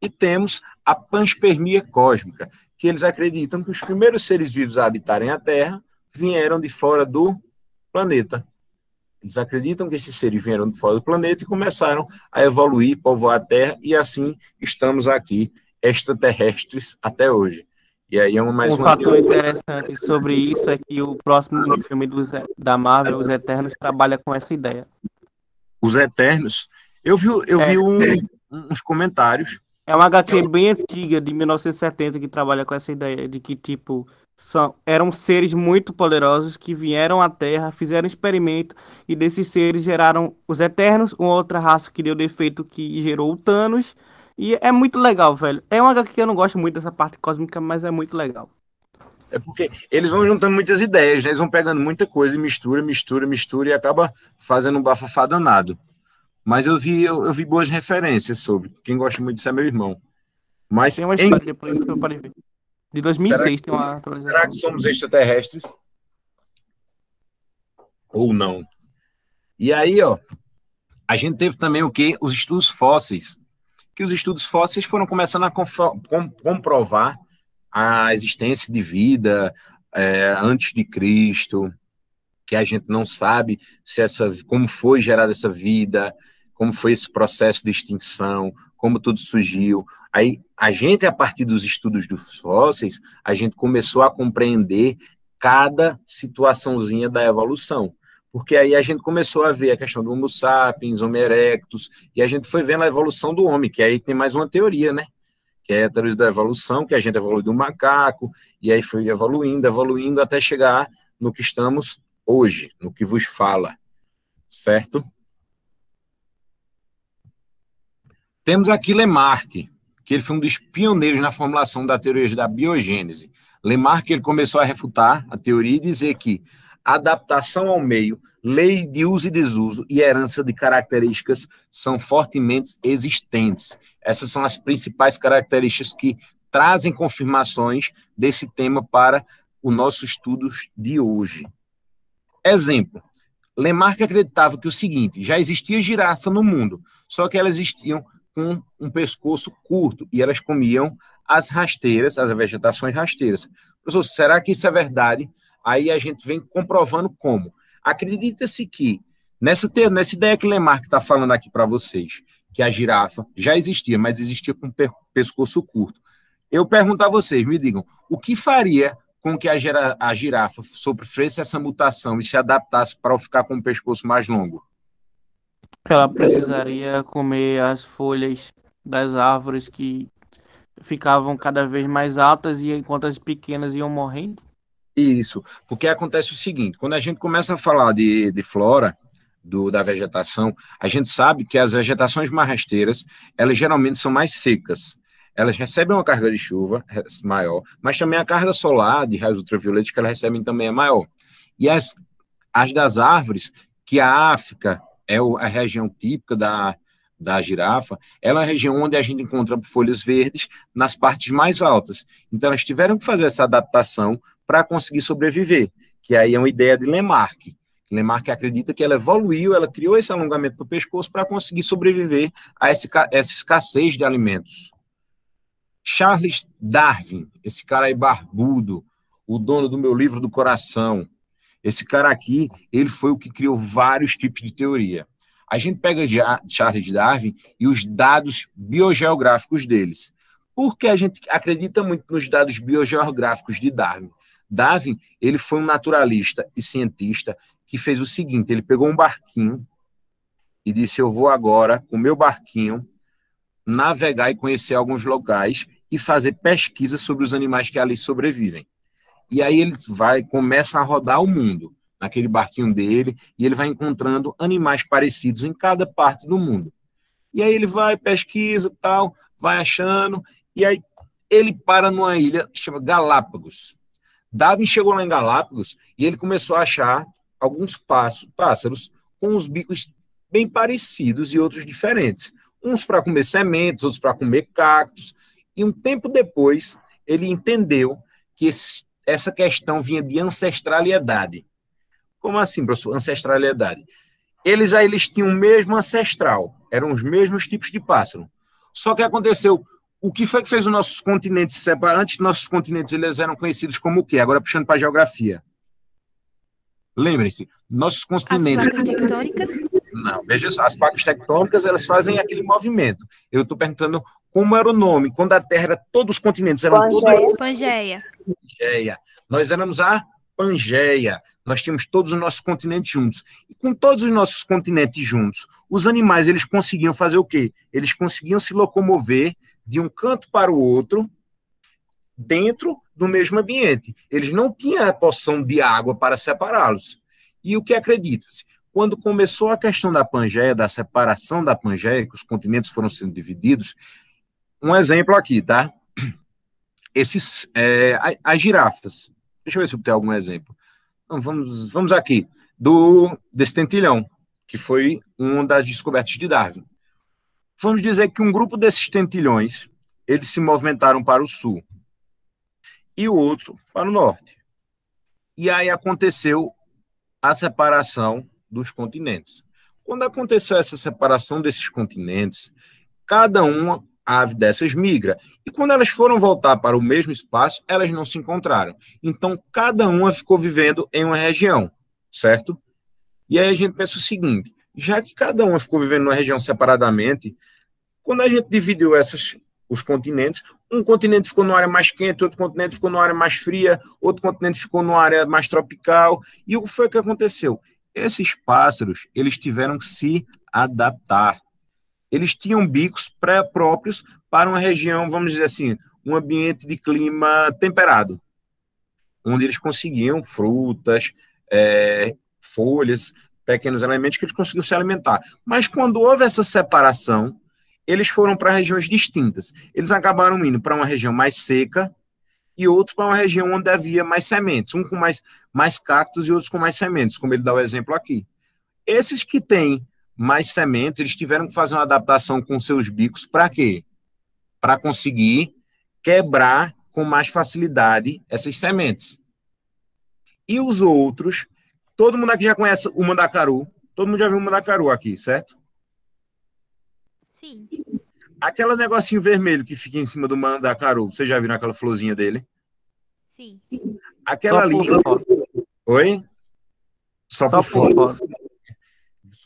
E temos a panspermia cósmica, que eles acreditam que os primeiros seres vivos a habitarem a Terra vieram de fora do planeta. Eles acreditam que esses seres vieram de fora do planeta e começaram a evoluir, povoar a Terra, e assim estamos aqui, extraterrestres, até hoje. E aí é mais uma fator interessante sobre isso é que o próximo filme da Marvel, Os Eternos, trabalha com essa ideia. Os Eternos? Eu vi uns comentários. É uma HQ bem antiga, de 1970, que trabalha com essa ideia de que, tipo, eram seres muito poderosos que vieram à Terra, fizeram experimento, e desses seres geraram os Eternos, uma outra raça que deu defeito que gerou o Thanos. E é muito legal, velho. É uma HQ que eu não gosto muito dessa parte cósmica, mas é muito legal. É porque eles vão juntando muitas ideias, né? Eles vão pegando muita coisa e mistura, e acaba fazendo um bafafá danado. Mas eu vi boas referências sobre. Quem gosta muito disso é meu irmão. Mas tem uma história depois que eu parei ver. De 2006 tem uma atualização. Será que somos extraterrestres? Ou não? E aí, ó, a gente teve também o quê? Os estudos fósseis. Que os estudos fósseis foram começando a comprovar a existência de vida antes de Cristo, que a gente não sabe como foi gerada essa vida, como foi esse processo de extinção, como tudo surgiu. Aí, a partir dos estudos dos fósseis, a gente começou a compreender cada situaçãozinha da evolução. Porque aí a gente começou a ver a questão do Homo sapiens, Homo erectus, e a gente foi vendo a evolução do homem, que aí tem mais uma teoria, né? que é a teoria da evolução, que a gente evolui do macaco, e aí foi evoluindo, evoluindo, até chegar no que estamos hoje, no que vos fala, certo? Temos aqui Lamarck, que ele foi um dos pioneiros na formulação da teoria da biogênese. Lamarck ele começou a refutar a teoria e dizer que adaptação ao meio, lei de uso e desuso e herança de características são fortemente existentes. Essas são as principais características que trazem confirmações desse tema para os nossos estudos de hoje. Exemplo, Lamarck acreditava que o seguinte, já existia girafa no mundo, só que elas existiam com um pescoço curto e elas comiam as rasteiras, as vegetações rasteiras. Professor, será que isso é verdade? Aí a gente vem comprovando como. Acredita-se que, nessa ideia que Lamarck está falando aqui para vocês, que a girafa já existia, mas existia com pescoço curto. Eu pergunto a vocês, me digam, o que faria com que a girafa sofresse essa mutação e se adaptasse para ficar com o pescoço mais longo? Ela precisaria comer as folhas das árvores que ficavam cada vez mais altas e enquanto as pequenas iam morrendo. Isso, porque acontece o seguinte, quando a gente começa a falar de flora, da vegetação, a gente sabe que as vegetações mais rasteiras, elas geralmente são mais secas. Elas recebem uma carga de chuva maior, mas também a carga solar de raios ultravioletos que elas recebem também é maior. E as das árvores, que a África é a região típica da girafa, ela é uma região onde a gente encontra folhas verdes nas partes mais altas. Então, elas tiveram que fazer essa adaptação para conseguir sobreviver, que aí é uma ideia de Lamarck. Lamarck acredita que ela evoluiu, ela criou esse alongamento do pescoço para conseguir sobreviver a essa escassez de alimentos. Charles Darwin, esse cara aí barbudo, o dono do meu livro do coração, esse cara aqui, ele foi o que criou vários tipos de teoria. A gente pega Charles Darwin e os dados biogeográficos deles. Por que a gente acredita muito nos dados biogeográficos de Darwin? Darwin, ele foi um naturalista e cientista que fez o seguinte, ele pegou um barquinho e disse, eu vou agora, com o meu barquinho, navegar e conhecer alguns locais e fazer pesquisa sobre os animais que ali sobrevivem. E aí ele começa a rodar o mundo, naquele barquinho dele, e ele vai encontrando animais parecidos em cada parte do mundo. E aí ele vai, pesquisa, tal, vai achando, e aí ele para numa ilha que chama Galápagos. Darwin chegou lá em Galápagos e ele começou a achar alguns pássaros com os bicos bem parecidos e outros diferentes. Uns para comer sementes, outros para comer cactos. E um tempo depois, ele entendeu que essa questão vinha de ancestralidade. Como assim, professor? Ancestralidade. Eles tinham o mesmo ancestral, eram os mesmos tipos de pássaro. Só que aconteceu, o que foi que fez os nossos continentes separar? Antes, nossos continentes eles eram conhecidos como o quê? Agora puxando para a geografia. Lembrem-se, nossos continentes... As placas tectônicas? Não, veja só, as placas tectônicas, elas fazem aquele movimento. Eu estou perguntando como era o nome, quando a Terra era, todos os continentes eram todos... Pangeia. Pangeia. Nós éramos a Pangeia. Nós tínhamos todos os nossos continentes juntos. E com todos os nossos continentes juntos, os animais, eles conseguiam fazer o quê? Eles conseguiam se locomover de um canto para o outro, dentro do mesmo ambiente. Eles não tinham a porção de água para separá-los. E o que acredita-se? Quando começou a questão da Pangeia, da separação da Pangeia, que os continentes foram sendo divididos, um exemplo aqui, tá? As girafas. Deixa eu ver se eu tenho algum exemplo. Então, vamos aqui. Desse tentilhão, que foi uma das descobertas de Darwin. Vamos dizer que um grupo desses tentilhões, eles se movimentaram para o sul e o outro para o norte. E aí aconteceu a separação dos continentes. Quando aconteceu essa separação desses continentes, cada uma ave dessas migra. E quando elas foram voltar para o mesmo espaço, elas não se encontraram. Então, cada uma ficou vivendo em uma região, certo? E aí a gente pensa o seguinte, já que cada uma ficou vivendo numa região separadamente, quando a gente dividiu os continentes, um continente ficou numa área mais quente, outro continente ficou numa área mais fria, outro continente ficou numa área mais tropical. E o que foi que aconteceu? Esses pássaros, eles tiveram que se adaptar. eles tinham bicos próprios para uma região, vamos dizer assim, um ambiente de clima temperado, onde eles conseguiam frutas, folhas, pequenos elementos que eles conseguiam se alimentar. Mas quando houve essa separação, eles foram para regiões distintas. Eles acabaram indo para uma região mais seca e outro para uma região onde havia mais sementes, um com mais cactos e outros com mais sementes, como ele dá o exemplo aqui. Esses que têm mais sementes, eles tiveram que fazer uma adaptação com seus bicos para quê? Para conseguir quebrar com mais facilidade essas sementes. E os outros, todo mundo aqui já conhece o mandacaru, todo mundo já viu o mandacaru aqui, certo? Sim. Aquele negocinho vermelho que fica em cima do mandacaru, você já viu aquela florzinha dele? Sim. Aquela ali... Oi? Só por foto.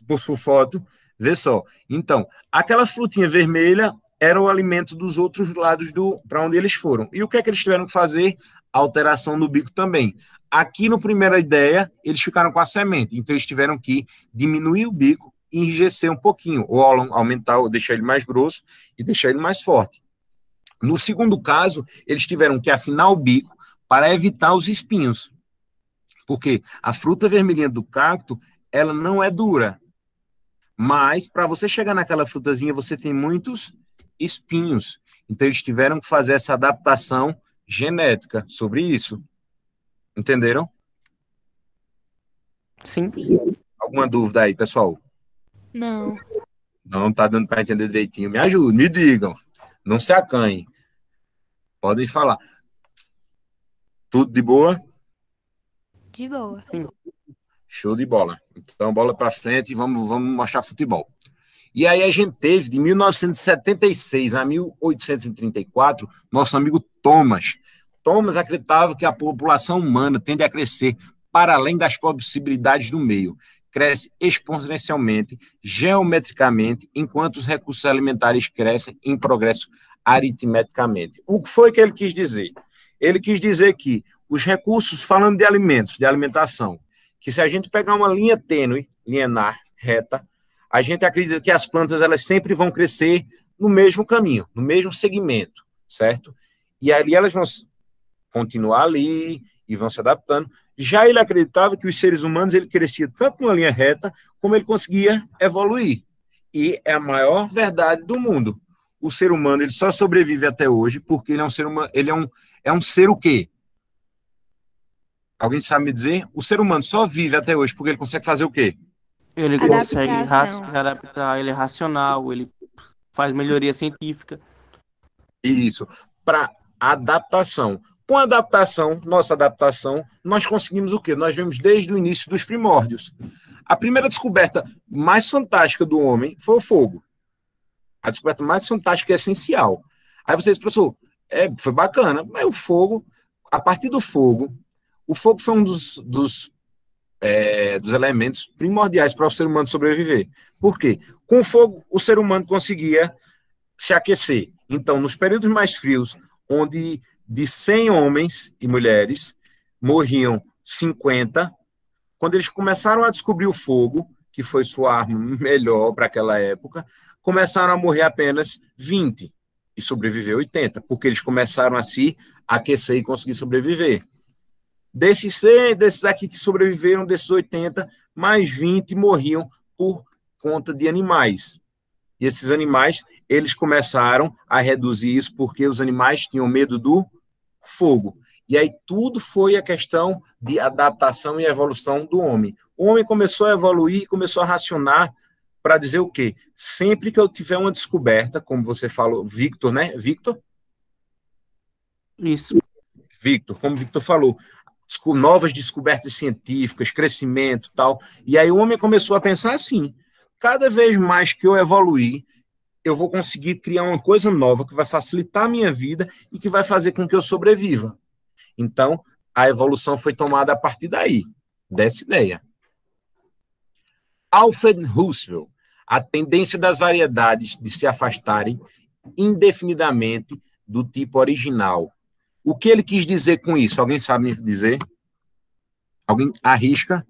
Por foto. Vê só. Então, aquela frutinha vermelha era o alimento dos outros lados para onde eles foram. E o que é que eles tiveram que fazer? Alteração no bico também. Aqui, no primeira ideia, eles ficaram com a semente. Então, eles tiveram que diminuir o bico e enrijecer um pouquinho, ou aumentar, ou deixar ele mais grosso e deixar ele mais forte. No segundo caso, eles tiveram que afinar o bico para evitar os espinhos. Porque a fruta vermelhinha do cacto, ela não é dura. Mas, para você chegar naquela frutazinha, você tem muitos espinhos. Então, eles tiveram que fazer essa adaptação genética sobre isso. Entenderam? Sim. Alguma dúvida aí, pessoal? Não. Não está dando para entender direitinho. Me ajudem, me digam. Não se acanhem. Podem falar. Tudo de boa? De boa. Sim. Show de bola. Então, bola para frente e vamos mostrar futebol. E aí a gente teve, de 1976 a 1834, nosso amigo Thomas. Thomas acreditava que a população humana tende a crescer para além das possibilidades do meio. Cresce exponencialmente, geometricamente, enquanto os recursos alimentares crescem em progresso aritmeticamente. O que foi que ele quis dizer? Ele quis dizer que os recursos, falando de alimentos, de alimentação, que se a gente pegar uma linha tênue, linear, reta, a gente acredita que as plantas elas sempre vão crescer no mesmo caminho, no mesmo segmento, certo? E ali elas vão continuar ali e vão se adaptando. Já ele acreditava que os seres humanos ele crescia tanto numa linha reta como ele conseguia evoluir. E é a maior verdade do mundo. O ser humano ele só sobrevive até hoje porque ele é um ser humano, ele é um ser o quê? Alguém sabe me dizer? O ser humano só vive até hoje porque ele consegue fazer o quê? Ele Adaptação. consegue adaptar, ele é racional, ele faz melhoria científica. Isso, para adaptação. Com a adaptação, nossa adaptação, nós conseguimos o quê? Nós vemos desde o início dos primórdios. A primeira descoberta mais fantástica do homem foi o fogo. A descoberta mais fantástica e essencial. Aí você diz, professor, foi bacana, mas o fogo, a partir do fogo, o fogo foi um dos elementos primordiais para o ser humano sobreviver. Por quê? Com o fogo, o ser humano conseguia se aquecer. Então, nos períodos mais frios, onde de 100 homens e mulheres morriam 50, quando eles começaram a descobrir o fogo, que foi sua arma melhor para aquela época, começaram a morrer apenas 20 e sobreviver 80, porque eles começaram a se aquecer e conseguir sobreviver. Desses 100, desses aqui que sobreviveram, desses 80, mais 20 morriam por conta de animais. E esses animais, eles começaram a reduzir isso porque os animais tinham medo do fogo. E aí tudo foi a questão de adaptação e evolução do homem. O homem começou a evoluir, começou a racionar para dizer o quê? Sempre que eu tiver uma descoberta, como você falou, Victor, né? Victor? Isso. Victor, como Victor falou, novas descobertas científicas, crescimento e tal. E aí o homem começou a pensar assim, cada vez mais que eu evoluir, eu vou conseguir criar uma coisa nova que vai facilitar a minha vida e que vai fazer com que eu sobreviva. Então, a evolução foi tomada a partir daí, dessa ideia. Alfred Roosevelt, a tendência das variedades de se afastarem indefinidamente do tipo original. O que ele quis dizer com isso? Alguém sabe me dizer? Alguém arrisca?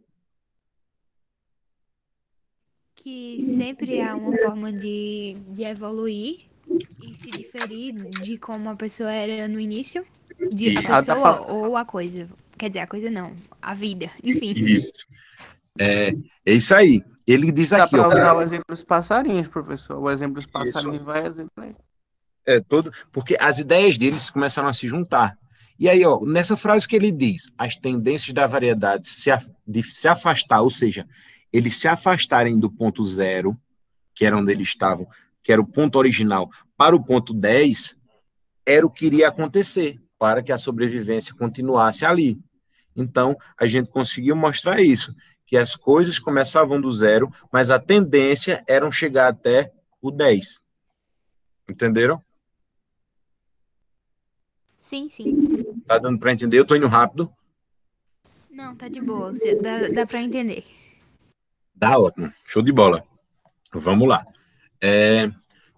que sempre há uma forma de evoluir e se diferir de como a pessoa era no início? A Isso. pessoa ou a coisa? Quer dizer, a coisa não, a vida, enfim. Isso. É isso aí. Ele diz Dá aqui, para ó, usar o exemplo dos passarinhos, professor. O exemplo dos isso. passarinhos vai exemplo aí. Porque as ideias deles começaram a se juntar. E aí, ó, nessa frase que ele diz, as tendências da variedade de se afastar, ou seja, eles se afastarem do ponto zero, que era onde eles estavam, que era o ponto original, para o ponto 10, era o que iria acontecer, para que a sobrevivência continuasse ali. Então, a gente conseguiu mostrar isso, que as coisas começavam do zero, mas a tendência era chegar até o 10. Entenderam? Sim, sim. Tá dando para entender? Eu tô indo rápido. Não, tá de boa. Dá pra entender. Tá ótimo. Show de bola. Vamos lá.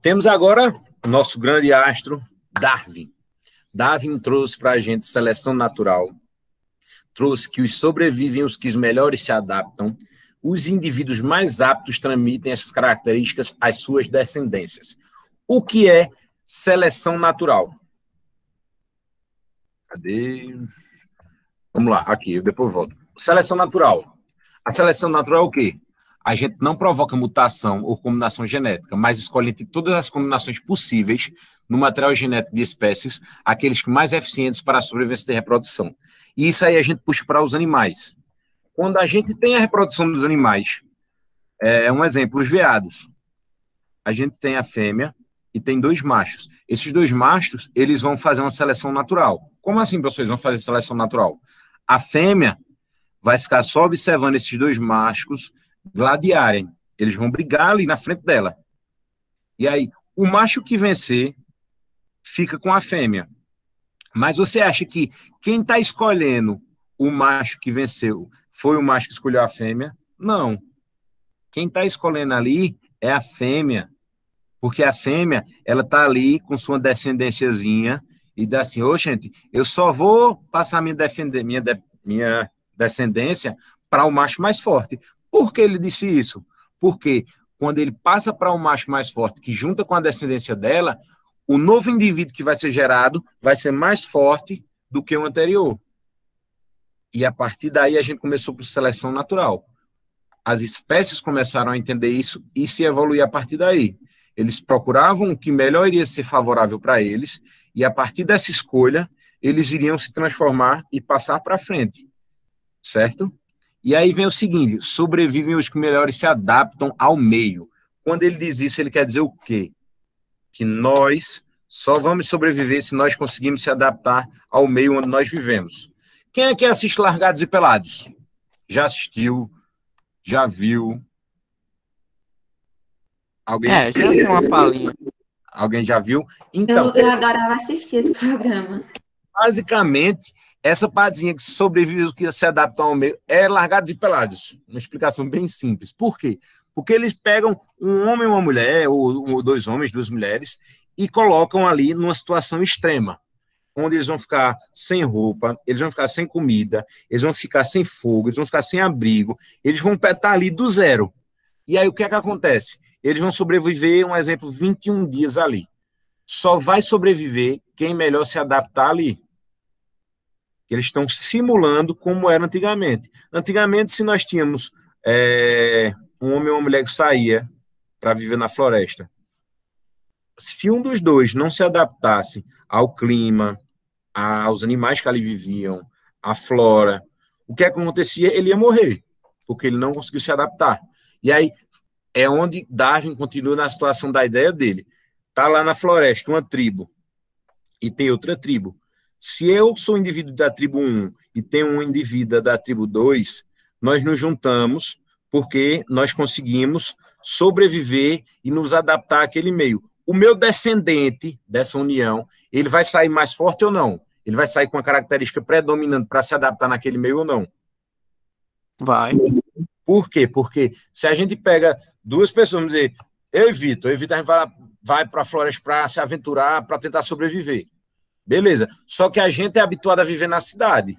Temos agora o nosso grande astro, Darwin. Darwin trouxe para a gente seleção natural, trouxe que os sobrevivem os que os melhores se adaptam, os indivíduos mais aptos transmitem essas características às suas descendências. O que é seleção natural? Cadê? Vamos lá, aqui, eu depois volto. Seleção natural. A seleção natural é o quê? A gente não provoca mutação ou combinação genética, mas escolhe entre todas as combinações possíveis no material genético de espécies, aqueles que mais eficientes para a sobrevivência e reprodução. E isso aí a gente puxa para os animais. Quando a gente tem a reprodução dos animais, um exemplo, os veados. A gente tem a fêmea e tem 2 machos. Esses 2 machos, eles vão fazer uma seleção natural. Como assim, professores, vão fazer seleção natural? A fêmea vai ficar só observando esses 2 machos gladiarem. Eles vão brigar ali na frente dela. E aí, o macho que vencer fica com a fêmea. Mas você acha que quem está escolhendo o macho que venceu foi o macho que escolheu a fêmea? Não. Quem está escolhendo ali é a fêmea. Porque a fêmea, ela está ali com sua descendênciazinha e diz assim, gente, eu só vou passar minha descendência para o macho mais forte. Por que ele disse isso? Porque quando ele passa para o macho mais forte, que junta com a descendência dela, o novo indivíduo que vai ser gerado vai ser mais forte do que o anterior. E a partir daí a gente começou por seleção natural. As espécies começaram a entender isso e se evoluir a partir daí. Eles procuravam o que melhor iria ser favorável para eles e a partir dessa escolha eles iriam se transformar e passar para frente. Certo? E aí vem o seguinte, sobrevivem os que melhores se adaptam ao meio. Quando ele diz isso, ele quer dizer o quê? Que nós só vamos sobreviver se nós conseguirmos se adaptar ao meio onde nós vivemos. Quem é que assiste Largados e Pelados? Já assistiu? Já viu? Alguém? Já vi uma palhinha. Alguém já viu? Então, Eu adorava assistir esse programa. Basicamente, essa partezinha que sobrevive, que se adapta ao meio, é Largados e Pelados. Uma explicação bem simples. Por quê? Porque eles pegam um homem e uma mulher, ou 2 homens, 2 mulheres, e colocam ali numa situação extrema, onde eles vão ficar sem roupa, eles vão ficar sem comida, eles vão ficar sem fogo, eles vão ficar sem abrigo, eles vão estar ali do zero. E aí o que é que acontece? Eles vão sobreviver, um exemplo, 21 dias ali. Só vai sobreviver quem melhor se adaptar ali. Eles estão simulando como era antigamente. Antigamente, se nós tínhamos um homem ou uma mulher que saía para viver na floresta, se um dos 2 não se adaptasse ao clima, aos animais que ali viviam, à flora, o que acontecia? Ele ia morrer, porque ele não conseguiu se adaptar. E aí é onde Darwin continua na situação da ideia dele. Está lá na floresta uma tribo e tem outra tribo. Se eu sou indivíduo da tribo 1 e tenho um indivíduo da tribo 2, nós nos juntamos porque nós conseguimos sobreviver e nos adaptar àquele meio. O meu descendente dessa união, ele vai sair mais forte ou não? Ele vai sair com a característica predominante para se adaptar naquele meio ou não? Vai. Por quê? Porque se a gente pega 2 pessoas, vamos dizer, eu e Vitor, a gente vai para a floresta para se aventurar, para tentar sobreviver. Beleza. Só que a gente é habituado a viver na cidade.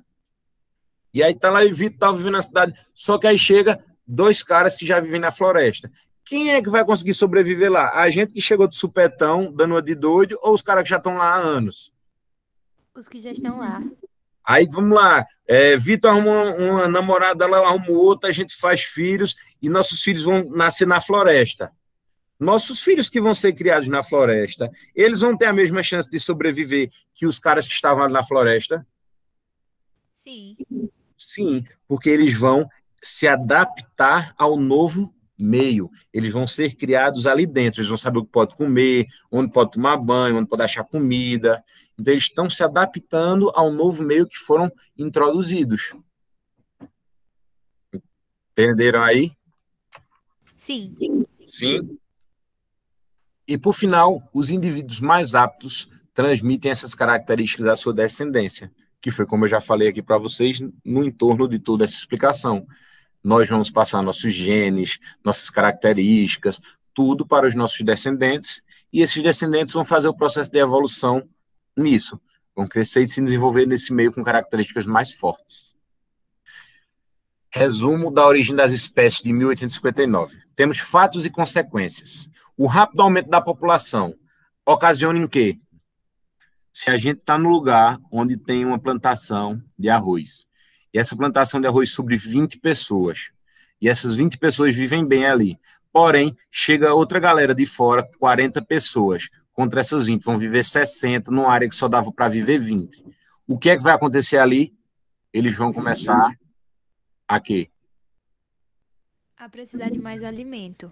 E aí tá lá e o Vitor tá vivendo na cidade. Só que aí chega 2 caras que já vivem na floresta. Quem é que vai conseguir sobreviver lá? A gente que chegou de supetão, dando uma de doido, ou os caras que já estão lá há anos? Os que já estão lá. Aí, vamos lá, Vitor arruma uma namorada, ela arruma outra, a gente faz filhos, e nossos filhos vão nascer na floresta. Nossos filhos que vão ser criados na floresta, eles vão ter a mesma chance de sobreviver que os caras que estavam ali na floresta? Sim. Sim, porque eles vão se adaptar ao novo meio. Eles vão ser criados ali dentro, eles vão saber o que pode comer, onde pode tomar banho, onde pode achar comida. Então, eles estão se adaptando ao novo meio que foram introduzidos. Entenderam aí? Sim. Sim. E, por final, os indivíduos mais aptos transmitem essas características à sua descendência, que foi como eu já falei aqui para vocês no entorno de toda essa explicação. Nós vamos passar nossos genes, nossas características, tudo para os nossos descendentes, e esses descendentes vão fazer o processo de evolução nisso, vão crescer e se desenvolver nesse meio com características mais fortes. Resumo da origem das espécies de 1859. Temos fatos e consequências. O rápido aumento da população ocasiona em quê? Se a gente está no lugar onde tem uma plantação de arroz, e essa plantação de arroz sobre 20 pessoas, e essas 20 pessoas vivem bem ali, porém, chega outra galera de fora, 40 pessoas, contra essas 20, vão viver 60 numa área que só dava para viver 20. O que é que vai acontecer ali? Eles vão começar a quê? A precisar de mais alimento.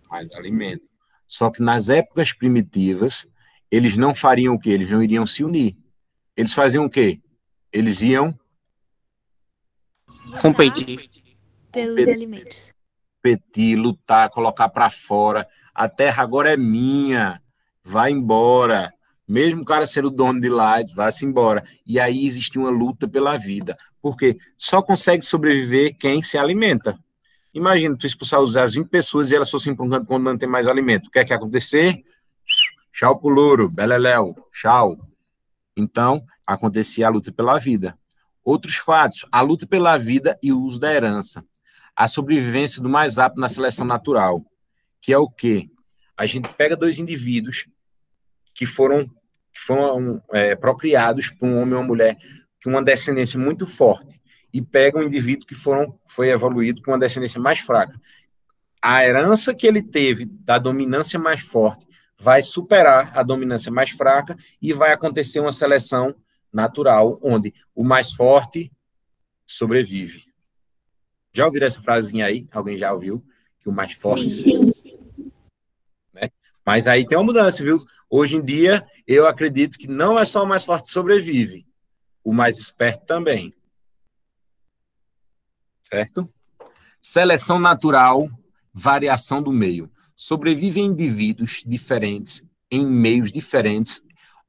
Mais alimento. Só que nas épocas primitivas, eles não fariam o quê? Eles não iriam se unir. Eles faziam o quê? Eles iam Competir. Pelos alimentos. competir, lutar, colocar para fora. A terra agora é minha. Vai embora. Mesmo o cara ser o dono de lá, vai-se embora. E aí existe uma luta pela vida. Porque só consegue sobreviver quem se alimenta. Imagina, tu expulsar as 20 pessoas e elas fossem para um canto quando não tem mais alimento. O que é que ia acontecer? Tchau pro louro, beleléu, tchau. Então, acontecia a luta pela vida. Outros fatos, a luta pela vida e o uso da herança. A sobrevivência do mais apto na seleção natural, que é o quê? A gente pega dois indivíduos que foram procriados por um homem e uma mulher com uma descendência muito forte e pega um indivíduo que foi evoluído com uma descendência mais fraca. A herança que ele teve da dominância mais forte vai superar a dominância mais fraca e vai acontecer uma seleção natural, onde o mais forte sobrevive. Já ouviram essa frasinha aí? Alguém já ouviu? Que o mais forte... Sim. Né? Mas aí tem uma mudança, viu? Hoje em dia, eu acredito que não é só o mais forte que sobrevive, o mais esperto também. Certo? Seleção natural, variação do meio. Sobrevivem indivíduos diferentes em meios diferentes,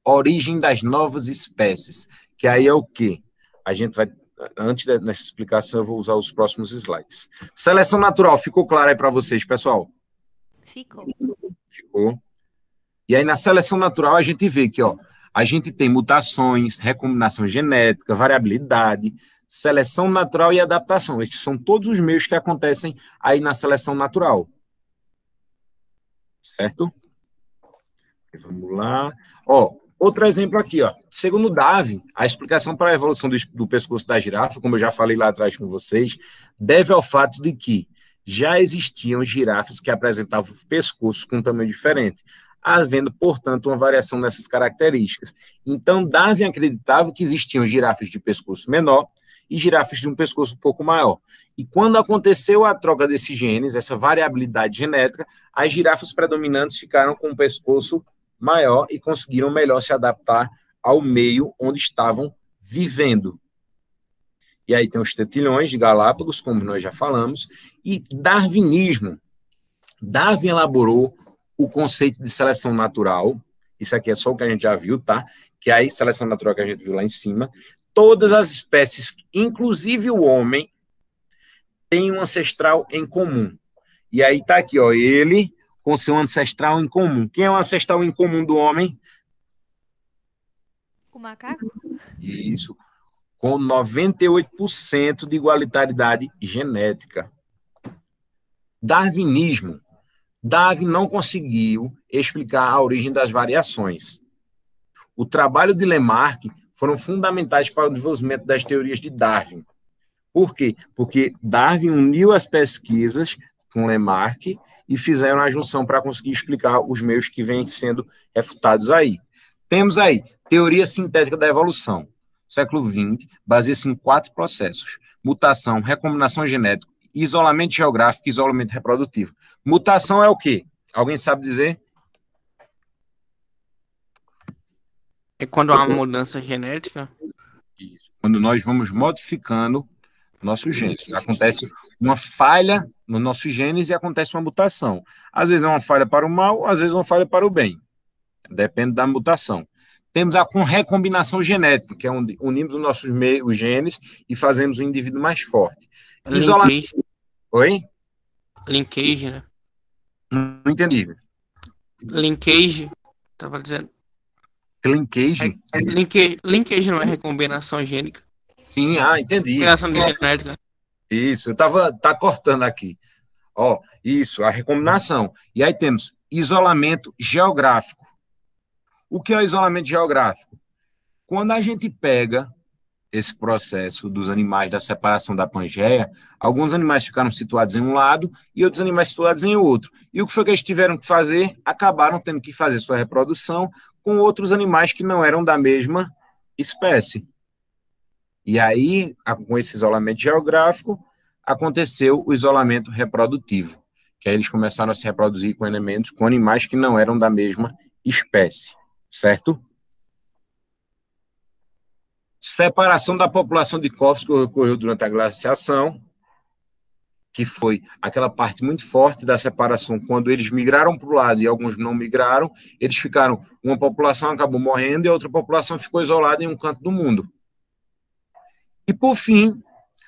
origem das novas espécies, que aí é o quê? A gente vai, antes dessa explicação, eu vou usar os próximos slides. Seleção natural, ficou claro aí para vocês, pessoal? Ficou. Ficou. E aí, na seleção natural, a gente vê que, a gente tem mutações, recombinação genética, variabilidade, seleção natural e adaptação. Esses são todos os meios que acontecem aí na seleção natural. Certo? Vamos lá. Outro exemplo aqui, Segundo Darwin, a explicação para a evolução do pescoço da girafa, como eu já falei lá atrás com vocês, deve ao fato de que já existiam girafas que apresentavam pescoços com um tamanho diferente, havendo, portanto, uma variação nessas características. Então, Darwin acreditava que existiam girafas de pescoço menor e girafas de um pescoço um pouco maior. E quando aconteceu a troca desses genes, essa variabilidade genética, as girafas predominantes ficaram com um pescoço maior e conseguiram melhor se adaptar ao meio onde estavam vivendo. E aí tem os tetilhões de Galápagos, como nós já falamos, e darwinismo. Darwin elaborou o conceito de seleção natural, isso aqui é só o que a gente já viu, tá? Que é a seleção natural que a gente viu lá em cima. Todas as espécies, inclusive o homem, têm um ancestral em comum. E aí tá aqui, ele com seu ancestral em comum. Quem é o ancestral em comum do homem? O macaco? Isso. Com 98% de igualitariedade genética. Darwinismo. Darwin não conseguiu explicar a origem das variações. O trabalho de Lamarck foram fundamentais para o desenvolvimento das teorias de Darwin. Por quê? Porque Darwin uniu as pesquisas com Lamarck e fizeram a junção para conseguir explicar os meios que vêm sendo refutados aí. Temos aí teoria sintética da evolução. Século XX baseia-se em 4 processos: mutação, recombinação genética, isolamento geográfico e isolamento reprodutivo. Mutação é o quê? Alguém sabe dizer? É quando há uma mudança genética? Isso. Quando nós vamos modificando nossos genes. Acontece uma falha nos nossos genes e acontece uma mutação. Às vezes é uma falha para o mal, às vezes é uma falha para o bem. Depende da mutação. Temos a recombinação genética, que é onde unimos os nossos os genes e fazemos um indivíduo mais forte. Linkage. Oi? Linkage, né? Não entendi. Linkage. Tava dizendo. Linkage? Linkage não é recombinação gênica. Sim, entendi. Recombinação de genética. Isso, tá cortando aqui. Ó, isso, a recombinação. E aí temos isolamento geográfico. O que é o isolamento geográfico? Quando a gente pega esse processo dos animais da separação da Pangeia, alguns animais ficaram situados em um lado e outros animais situados em outro. E o que foi que eles tiveram que fazer? Acabaram tendo que fazer sua reprodução com outros animais que não eram da mesma espécie. E aí, com esse isolamento geográfico, aconteceu o isolamento reprodutivo, que aí eles começaram a se reproduzir com elementos, com animais que não eram da mesma espécie, certo? Separação da população de corpos que ocorreu durante a glaciação, que foi aquela parte muito forte da separação, quando eles migraram para o lado e alguns não migraram, eles ficaram, uma população acabou morrendo e a outra população ficou isolada em um canto do mundo. E, por fim,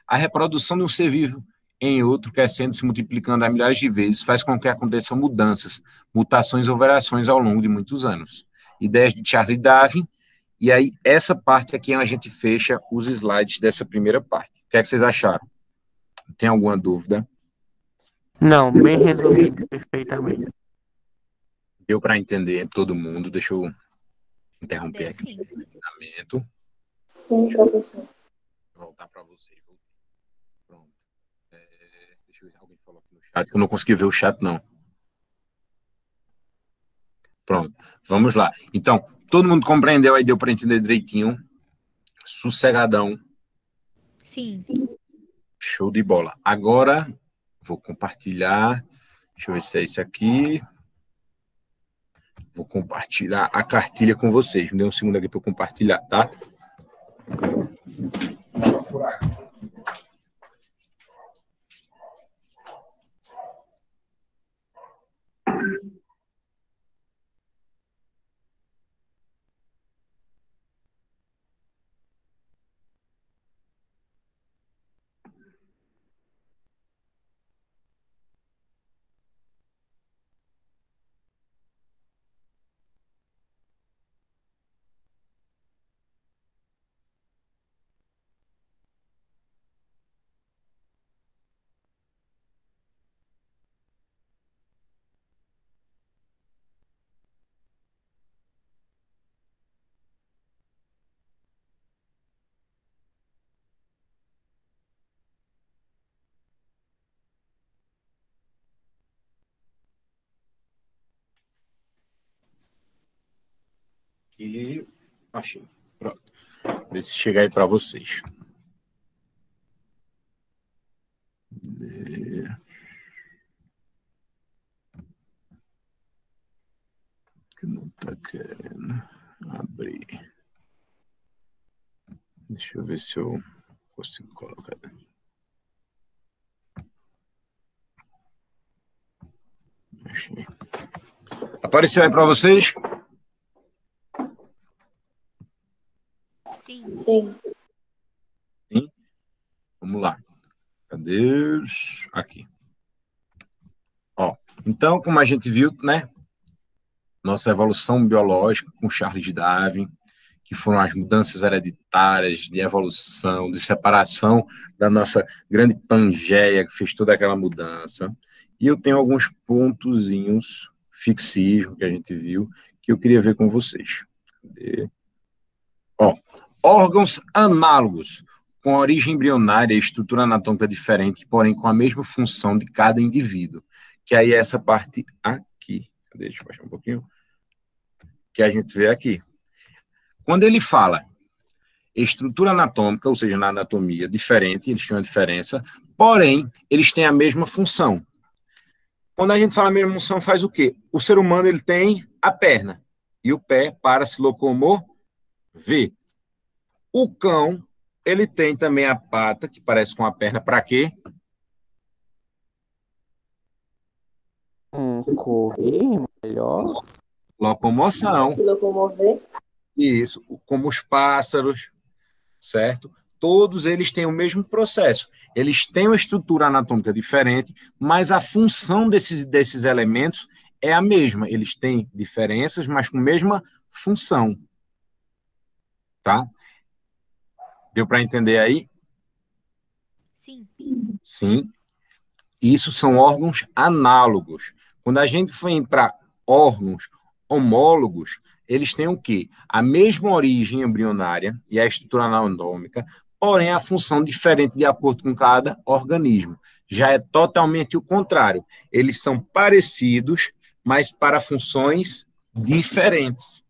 a reprodução de um ser vivo em outro, crescendo, se multiplicando a milhares de vezes, faz com que aconteçam mudanças, mutações ou variações ao longo de muitos anos. Ideias de Charles Darwin, e aí essa parte aqui a gente fecha os slides dessa primeira parte. O que é que vocês acharam? Tem alguma dúvida? Não, bem resolvido, perfeitamente. Deu para entender todo mundo? Deixa eu interromper Deu, aqui sim. o treinamento. Sim, professor. Voltar para vocês. Pronto. Deixa eu ver, alguém falou aqui no chat, que eu não consegui ver o chat, não. Pronto, vamos lá. Então, todo mundo compreendeu aí, deu para entender direitinho. Sossegadão. Sim. Show de bola. Agora, vou compartilhar. Deixa eu ver se é isso aqui. Vou compartilhar a cartilha com vocês. Me dê um segundo aqui para eu compartilhar, tá? E achei. Pronto. Ver se chega aí para vocês. Que não tá querendo abrir. Deixa eu ver se eu consigo colocar. Achei. Apareceu aí para vocês? Sim. Sim. Sim? Vamos lá. Cadê? Aqui. Ó, então, como a gente viu, né? Nossa evolução biológica com Charles Darwin, que foram as mudanças hereditárias de evolução, de separação da nossa grande Pangeia, que fez toda aquela mudança. E eu tenho alguns pontozinhos, fixismo, que a gente viu, que eu queria ver com vocês. Cadê? Ó, órgãos análogos, com origem embrionária e estrutura anatômica diferente, porém com a mesma função de cada indivíduo. Que aí é essa parte aqui. Deixa eu baixar um pouquinho. Que a gente vê aqui. Quando ele fala estrutura anatômica, ou seja, na anatomia diferente, eles têm uma diferença, porém, eles têm a mesma função. Quando a gente fala a mesma função, faz o quê? O ser humano ele tem a perna e o pé para se locomover. O cão, ele tem também a pata, que parece com a perna, para quê? Correr melhor. Locomoção. Se locomover. Isso, como os pássaros, certo? Todos eles têm o mesmo processo. Eles têm uma estrutura anatômica diferente, mas a função desses elementos é a mesma. Eles têm diferenças, mas com a mesma função. Tá? Deu para entender aí? Sim. Sim. Isso são órgãos análogos. Quando a gente vem para órgãos homólogos, eles têm o quê? A mesma origem embrionária e a estrutura anatômica, porém a função diferente de acordo com cada organismo. Já é totalmente o contrário. Eles são parecidos, mas para funções diferentes.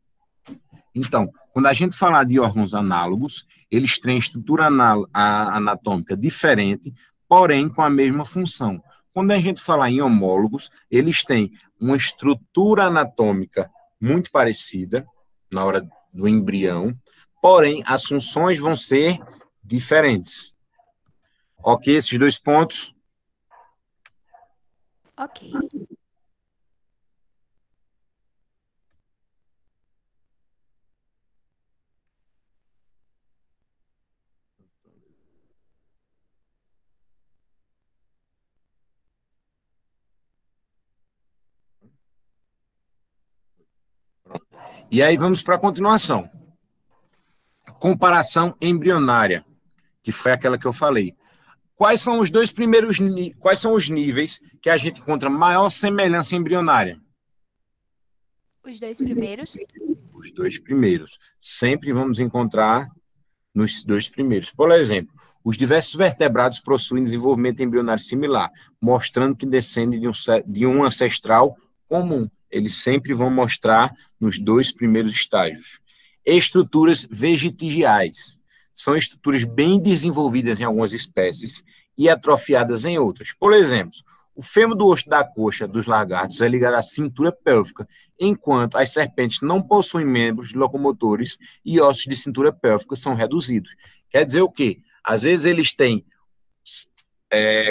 Então, quando a gente falar de órgãos análogos, eles têm estrutura anatômica diferente, porém com a mesma função. Quando a gente falar em homólogos, eles têm uma estrutura anatômica muito parecida na hora do embrião, porém as funções vão ser diferentes. Ok, esses dois pontos? Ok. E aí vamos para a continuação. Comparação embrionária, que foi aquela que eu falei. Quais são os dois primeiros, quais são os níveis que a gente encontra maior semelhança embrionária? Os dois primeiros. Os dois primeiros. Sempre vamos encontrar nos dois primeiros. Por exemplo, os diversos vertebrados possuem desenvolvimento embrionário similar, mostrando que descendem de um ancestral comum. Eles sempre vão mostrar nos dois primeiros estágios. Estruturas vestigiais. São estruturas bem desenvolvidas em algumas espécies e atrofiadas em outras. Por exemplo, o fêmur do osso da coxa dos lagartos é ligado à cintura pélvica, enquanto as serpentes não possuem membros locomotores e ossos de cintura pélvica são reduzidos. Quer dizer o quê? Às vezes eles têm,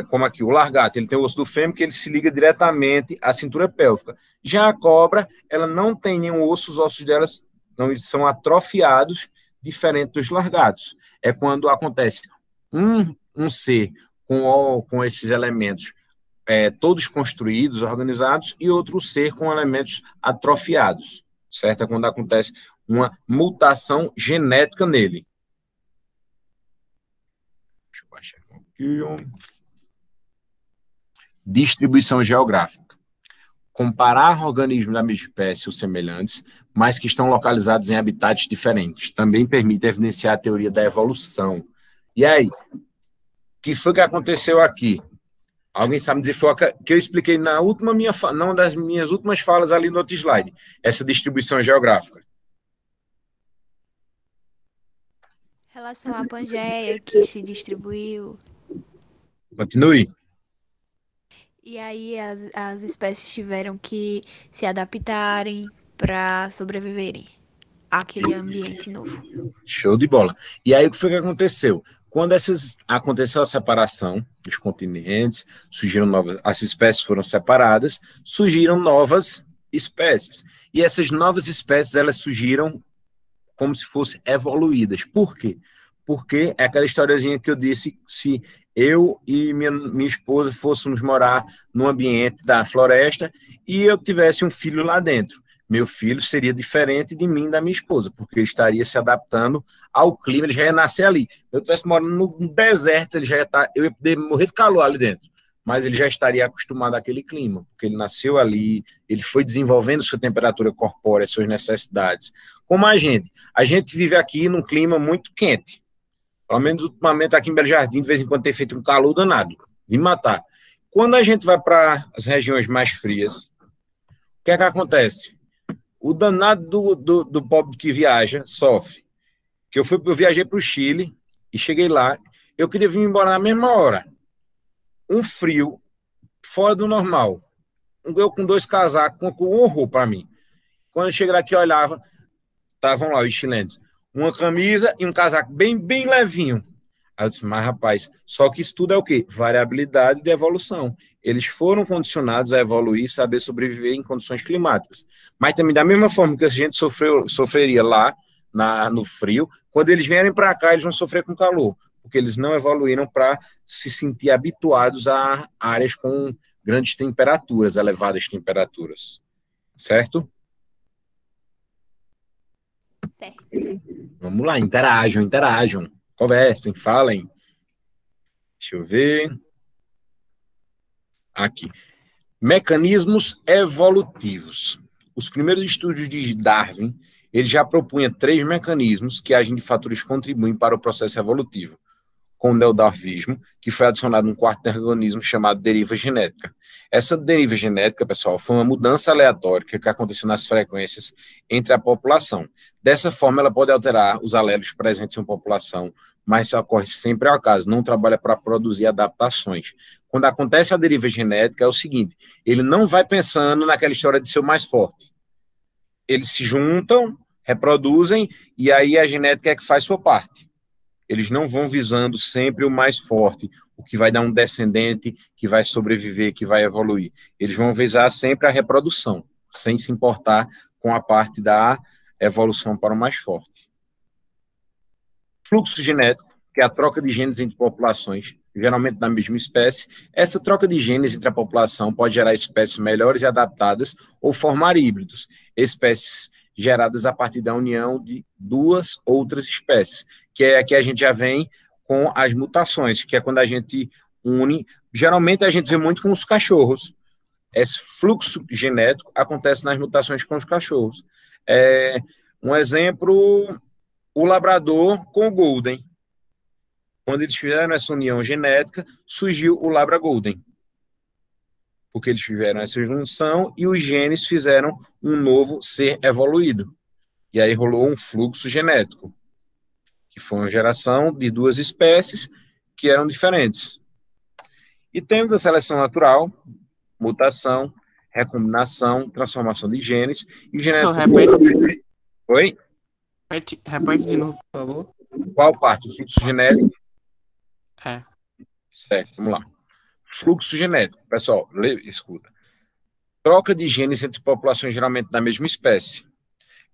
como aqui, o lagarto, ele tem o osso do fêmur que ele se liga diretamente à cintura pélvica. Já a cobra, ela não tem nenhum osso, os ossos delas não são atrofiados, diferente dos lagartos. É quando acontece um ser com esses elementos todos construídos, organizados, e outro ser com elementos atrofiados, certo? É quando acontece uma mutação genética nele. Deixa eu baixar aqui. Distribuição geográfica. Comparar organismos da mesma espécie ou semelhantes, mas que estão localizados em habitats diferentes. Também permite evidenciar a teoria da evolução. E aí, o que foi que aconteceu aqui? Alguém sabe dizer, foi que eu expliquei numa das minhas últimas falas ali no outro slide, essa distribuição geográfica. Em relação à Pangeia, que se distribuiu. Continue. E aí as espécies tiveram que se adaptarem para sobreviverem àquele ambiente novo. Show de bola. E aí, o que foi que aconteceu? Quando aconteceu a separação dos continentes, as espécies foram separadas, surgiram novas espécies. E essas novas espécies, elas surgiram como se fossem evoluídas. Por quê? Porque é aquela historiazinha que eu disse, se eu e minha esposa fôssemos morar num ambiente da floresta e eu tivesse um filho lá dentro. Meu filho seria diferente de mim e da minha esposa, porque ele estaria se adaptando ao clima, ele já ia nascer ali. Eu estivesse morando no deserto, eu ia poder morrer de calor ali dentro. mas ele já estaria acostumado àquele clima, porque ele nasceu ali, ele foi desenvolvendo sua temperatura corpórea, suas necessidades. Como a gente vive aqui num clima muito quente, pelo menos ultimamente aqui em Belo Jardim, de vez em quando tem feito um calor danado, de matar. Quando a gente vai para as regiões mais frias, o que é que acontece? O danado do pobre que viaja sofre. Que eu viajei para o Chile e cheguei lá, eu queria vir embora na mesma hora. Um frio fora do normal. Eu com 2 casacos, com um horror para mim. Quando eu cheguei lá que eu olhava, estavam lá os chilenos. Uma camisa e um casaco bem levinho. Aí eu disse, mas rapaz, só que isso tudo é o quê? Variabilidade de evolução. Eles foram condicionados a evoluir e saber sobreviver em condições climáticas. Mas também da mesma forma que a gente sofreria lá, no frio, quando eles vierem para cá, eles vão sofrer com calor, porque eles não evoluíram para se sentir habituados a áreas com grandes temperaturas, elevadas temperaturas. Certo? Certo. Vamos lá, interajam. Conversem, falem. Deixa eu ver. Aqui. Mecanismos evolutivos. Os primeiros estudos de Darwin, ele já propunha 3 mecanismos que agem de fatores que contribuem para o processo evolutivo, com o neodarwinismo, que foi adicionado um 4º organismo chamado deriva genética. Essa deriva genética, pessoal, foi uma mudança aleatória que aconteceu nas frequências entre a população. Dessa forma, ela pode alterar os alélos presentes em uma população, mas isso ocorre sempre ao acaso, não trabalha para produzir adaptações. Quando acontece a deriva genética, é o seguinte, ele não vai pensando naquela história de ser o mais forte. Eles se juntam, reproduzem, e aí a genética é que faz sua parte. Eles não vão visando sempre o mais forte, o que vai dar um descendente que vai sobreviver, que vai evoluir. Eles vão visar sempre a reprodução, sem se importar com a parte da evolução para o mais forte. Fluxo genético, que é a troca de genes entre populações, geralmente da mesma espécie. Essa troca de genes entre a população pode gerar espécies melhores e adaptadas ou formar híbridos, espécies geradas a partir da união de 2 outras espécies, que é aqui a gente já vem com as mutações, que é quando a gente une, geralmente a gente vê muito com os cachorros. Esse fluxo genético acontece nas mutações com os cachorros. Um exemplo, o labrador com o golden. Quando eles fizeram essa união genética, surgiu o labra golden. Porque eles fizeram essa junção e os genes fizeram um novo ser evoluído. E aí rolou um fluxo genético, que foi uma geração de 2 espécies que eram diferentes. E temos a seleção natural, mutação, recombinação, transformação de genes e genética. Repete. Oi? Repete de novo, por favor. Qual parte? O fluxo genético? Certo, vamos lá. Fluxo genético. Pessoal, escuta. Troca de genes entre populações geralmente da mesma espécie.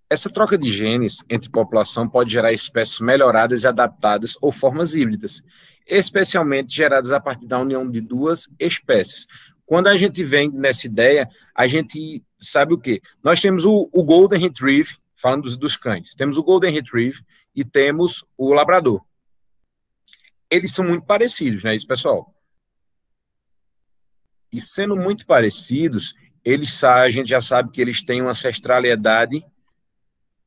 Essa troca de genes entre população pode gerar espécies melhoradas e adaptadas ou formas híbridas, especialmente geradas a partir da união de 2 espécies. Quando a gente vem nessa ideia, a gente sabe o quê? Nós temos o Golden Retriever, falando dos cães, temos o Golden Retriever e temos o Labrador. Eles são muito parecidos, né, isso, pessoal? E sendo muito parecidos, a gente já sabe que eles têm uma ancestralidade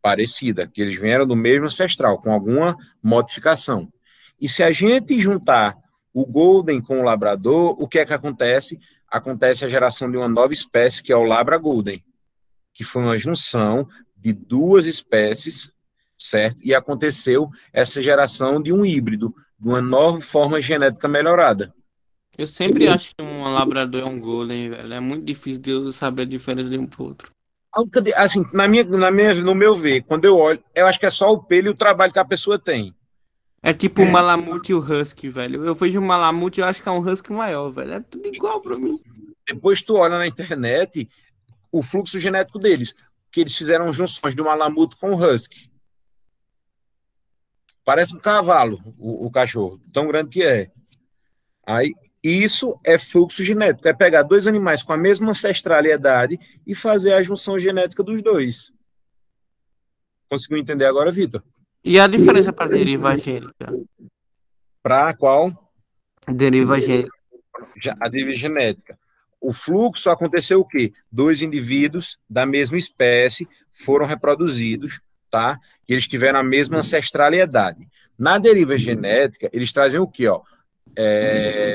parecida, que eles vieram do mesmo ancestral, com alguma modificação. E se a gente juntar o Golden com o Labrador, o que é que acontece? Acontece a geração de uma nova espécie, que é o Labra Golden, que foi uma junção de 2 espécies, certo? E aconteceu essa geração de um híbrido, de uma nova forma genética melhorada. Eu sempre acho que um labrador é um golden, velho. É muito difícil de eu saber a diferença de um pro outro. Assim, no meu ver, quando eu olho, eu acho que é só o pelo e o trabalho que a pessoa tem. É tipo o Malamute e o Husky, velho. Eu vejo o Malamute e eu acho que é um Husky maior, velho. É tudo igual pra mim. Depois tu olha na internet o fluxo genético deles, que eles fizeram junções do Malamute com o Husky. Parece um cavalo, o cachorro, tão grande que é. Aí, isso é fluxo genético, é pegar 2 animais com a mesma ancestralidade e fazer a junção genética dos 2. Conseguiu entender agora, Vitor? E a diferença para deriva gênica? Para qual? Deriva gênica. A deriva genética. O fluxo aconteceu o quê? 2 indivíduos da mesma espécie foram reproduzidos, tá? E eles tiveram a mesma ancestralidade. Na deriva genética, eles trazem o quê? Ó?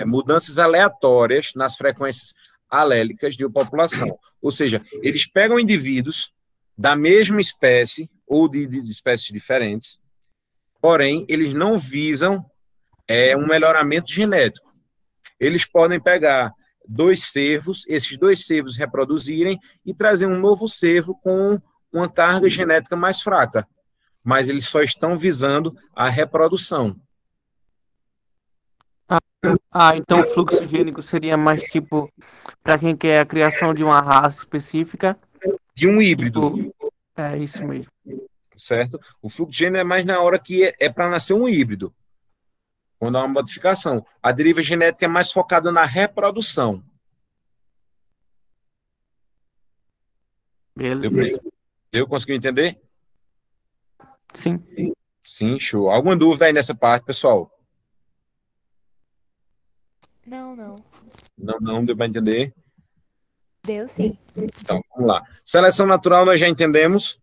Mudanças aleatórias nas frequências alélicas de uma população. Ou seja, eles pegam indivíduos da mesma espécie ou de espécies diferentes, porém, eles não visam um melhoramento genético. Eles podem pegar 2 cervos, esses 2 cervos reproduzirem e trazer um novo cervo com uma carga genética mais fraca, mas eles só estão visando a reprodução. Então o fluxo gênico seria mais tipo para quem quer a criação de uma raça específica. De um híbrido. Tipo, é isso mesmo. Certo? O fluxo gênico é mais na hora que é para nascer um híbrido. Quando há uma modificação. A deriva genética é mais focada na reprodução. Beleza. Deu? Conseguiu entender? Sim. Sim, show. Alguma dúvida aí nessa parte, pessoal? Não. Não deu para entender? Deu sim. Então, vamos lá. Seleção natural nós já entendemos.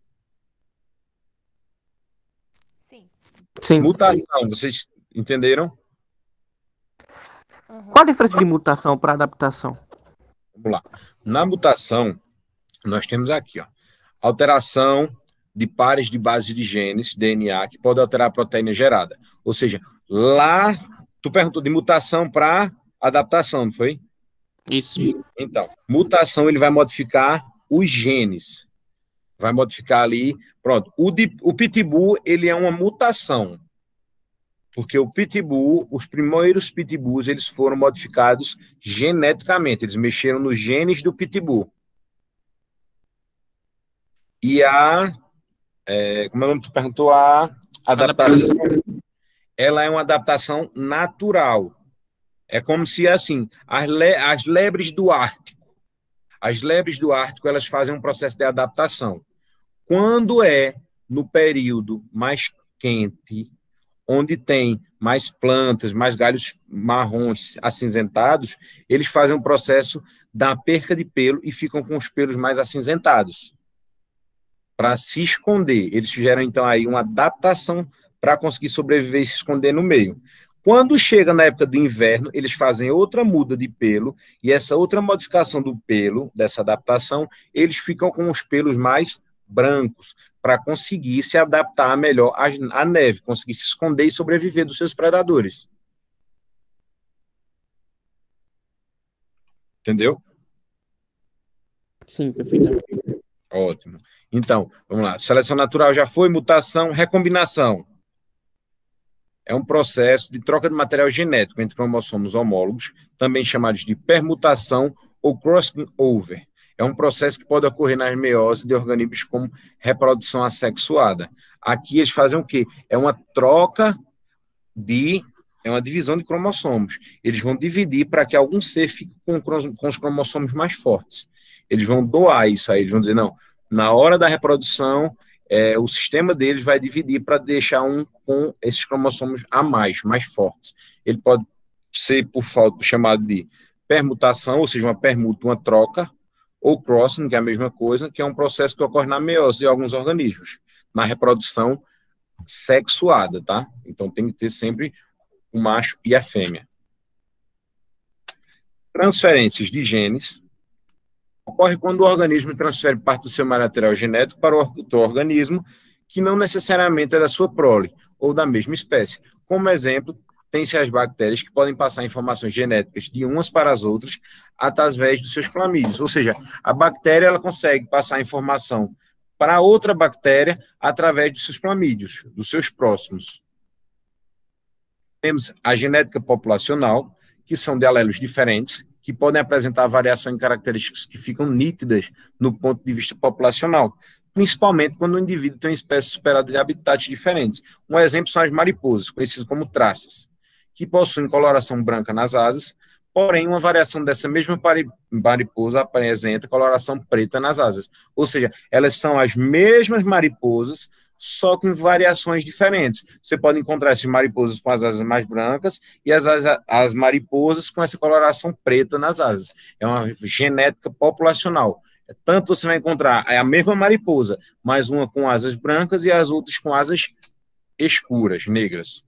Sim. Mutação, vocês entenderam? Qual a diferença de mutação para adaptação? Vamos lá. Na mutação, nós temos aqui, ó, alteração de pares de base de genes, DNA, que pode alterar a proteína gerada. Ou seja, lá, tu perguntou de mutação para adaptação, não foi? Isso. Então, mutação, ele vai modificar os genes. Vai modificar ali, pronto. O pitbull, ele é uma mutação. Porque o pitbull, os primeiros pitbulls, eles foram modificados geneticamente. Eles mexeram nos genes do pitbull. E como é o nome que tu perguntou? A adaptação. Ela é uma adaptação natural. É como se, assim, as lebres do Ártico. As lebres do Ártico, elas fazem um processo de adaptação. Quando é no período mais quente, onde tem mais plantas, mais galhos marrons acinzentados, eles fazem um processo da perca de pelo e ficam com os pelos mais acinzentados. Para se esconder. Eles fizeram, então, aí uma adaptação para conseguir sobreviver e se esconder no meio. Quando chega na época do inverno, eles fazem outra muda de pelo, e essa outra modificação do pelo, dessa adaptação, eles ficam com os pelos mais brancos, para conseguir se adaptar melhor à neve, conseguir se esconder e sobreviver dos seus predadores. Entendeu? Sim, perfeitamente. Ótimo. Então, vamos lá. Seleção natural já foi, mutação, recombinação. É um processo de troca de material genético entre cromossomos homólogos, também chamados de permutação ou crossing over. É um processo que pode ocorrer nas meioses de organismos como reprodução assexuada. Aqui eles fazem o quê? É uma divisão de cromossomos. Eles vão dividir para que algum ser fique com os cromossomos mais fortes. Eles vão doar isso aí, eles vão dizer, não, na hora da reprodução, o sistema deles vai dividir para deixar um com esses cromossomos a mais fortes. Ele pode ser chamado de permutação, ou seja, uma permuta, uma troca, ou crossing, que é a mesma coisa, que é um processo que ocorre na meiose de alguns organismos, na reprodução sexuada, tá? Então tem que ter sempre o macho e a fêmea. Transferências de genes ocorre quando o organismo transfere parte do seu material genético para outro organismo que não necessariamente é da sua prole ou da mesma espécie. Como exemplo, tem-se as bactérias que podem passar informações genéticas de umas para as outras através dos seus clamídeos. Ou seja, a bactéria ela consegue passar informação para outra bactéria através dos seus clamídeos, dos seus próximos. Temos a genética populacional, que são de alelos diferentes, que podem apresentar variação em características que ficam nítidas no ponto de vista populacional, principalmente quando o indivíduo tem uma espécie superada de habitats diferentes. Um exemplo são as mariposas, conhecidas como traças, que possuem coloração branca nas asas, porém uma variação dessa mesma mariposa apresenta coloração preta nas asas. Ou seja, elas são as mesmas mariposas, só com variações diferentes. Você pode encontrar essas mariposas com as asas mais brancas e as mariposas com essa coloração preta nas asas. É uma genética populacional. Tanto você vai encontrar a mesma mariposa, mas uma com asas brancas e as outras com asas escuras, negras.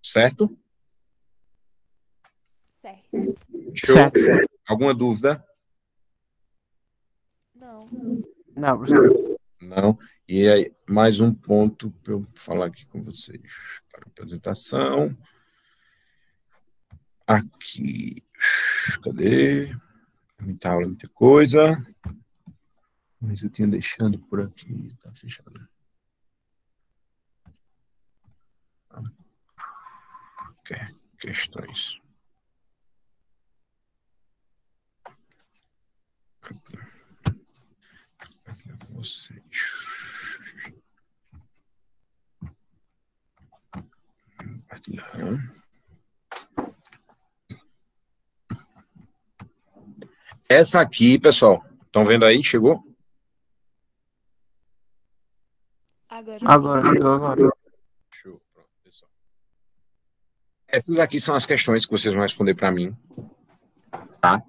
Certo? Certo. Show. Certo. Alguma dúvida? Não. Não, Não. E aí, mais um ponto para eu falar aqui com vocês. Para a apresentação. Aqui. Cadê? Muita aula, muita coisa. Mas eu tinha deixando por aqui. Tá fechado. Questões. Aqui com vocês. Compartilhar. Essa aqui, pessoal, estão vendo aí? Chegou? Agora sim. Show. Pronto, pessoal. Essas aqui são as questões que vocês vão responder para mim, tá?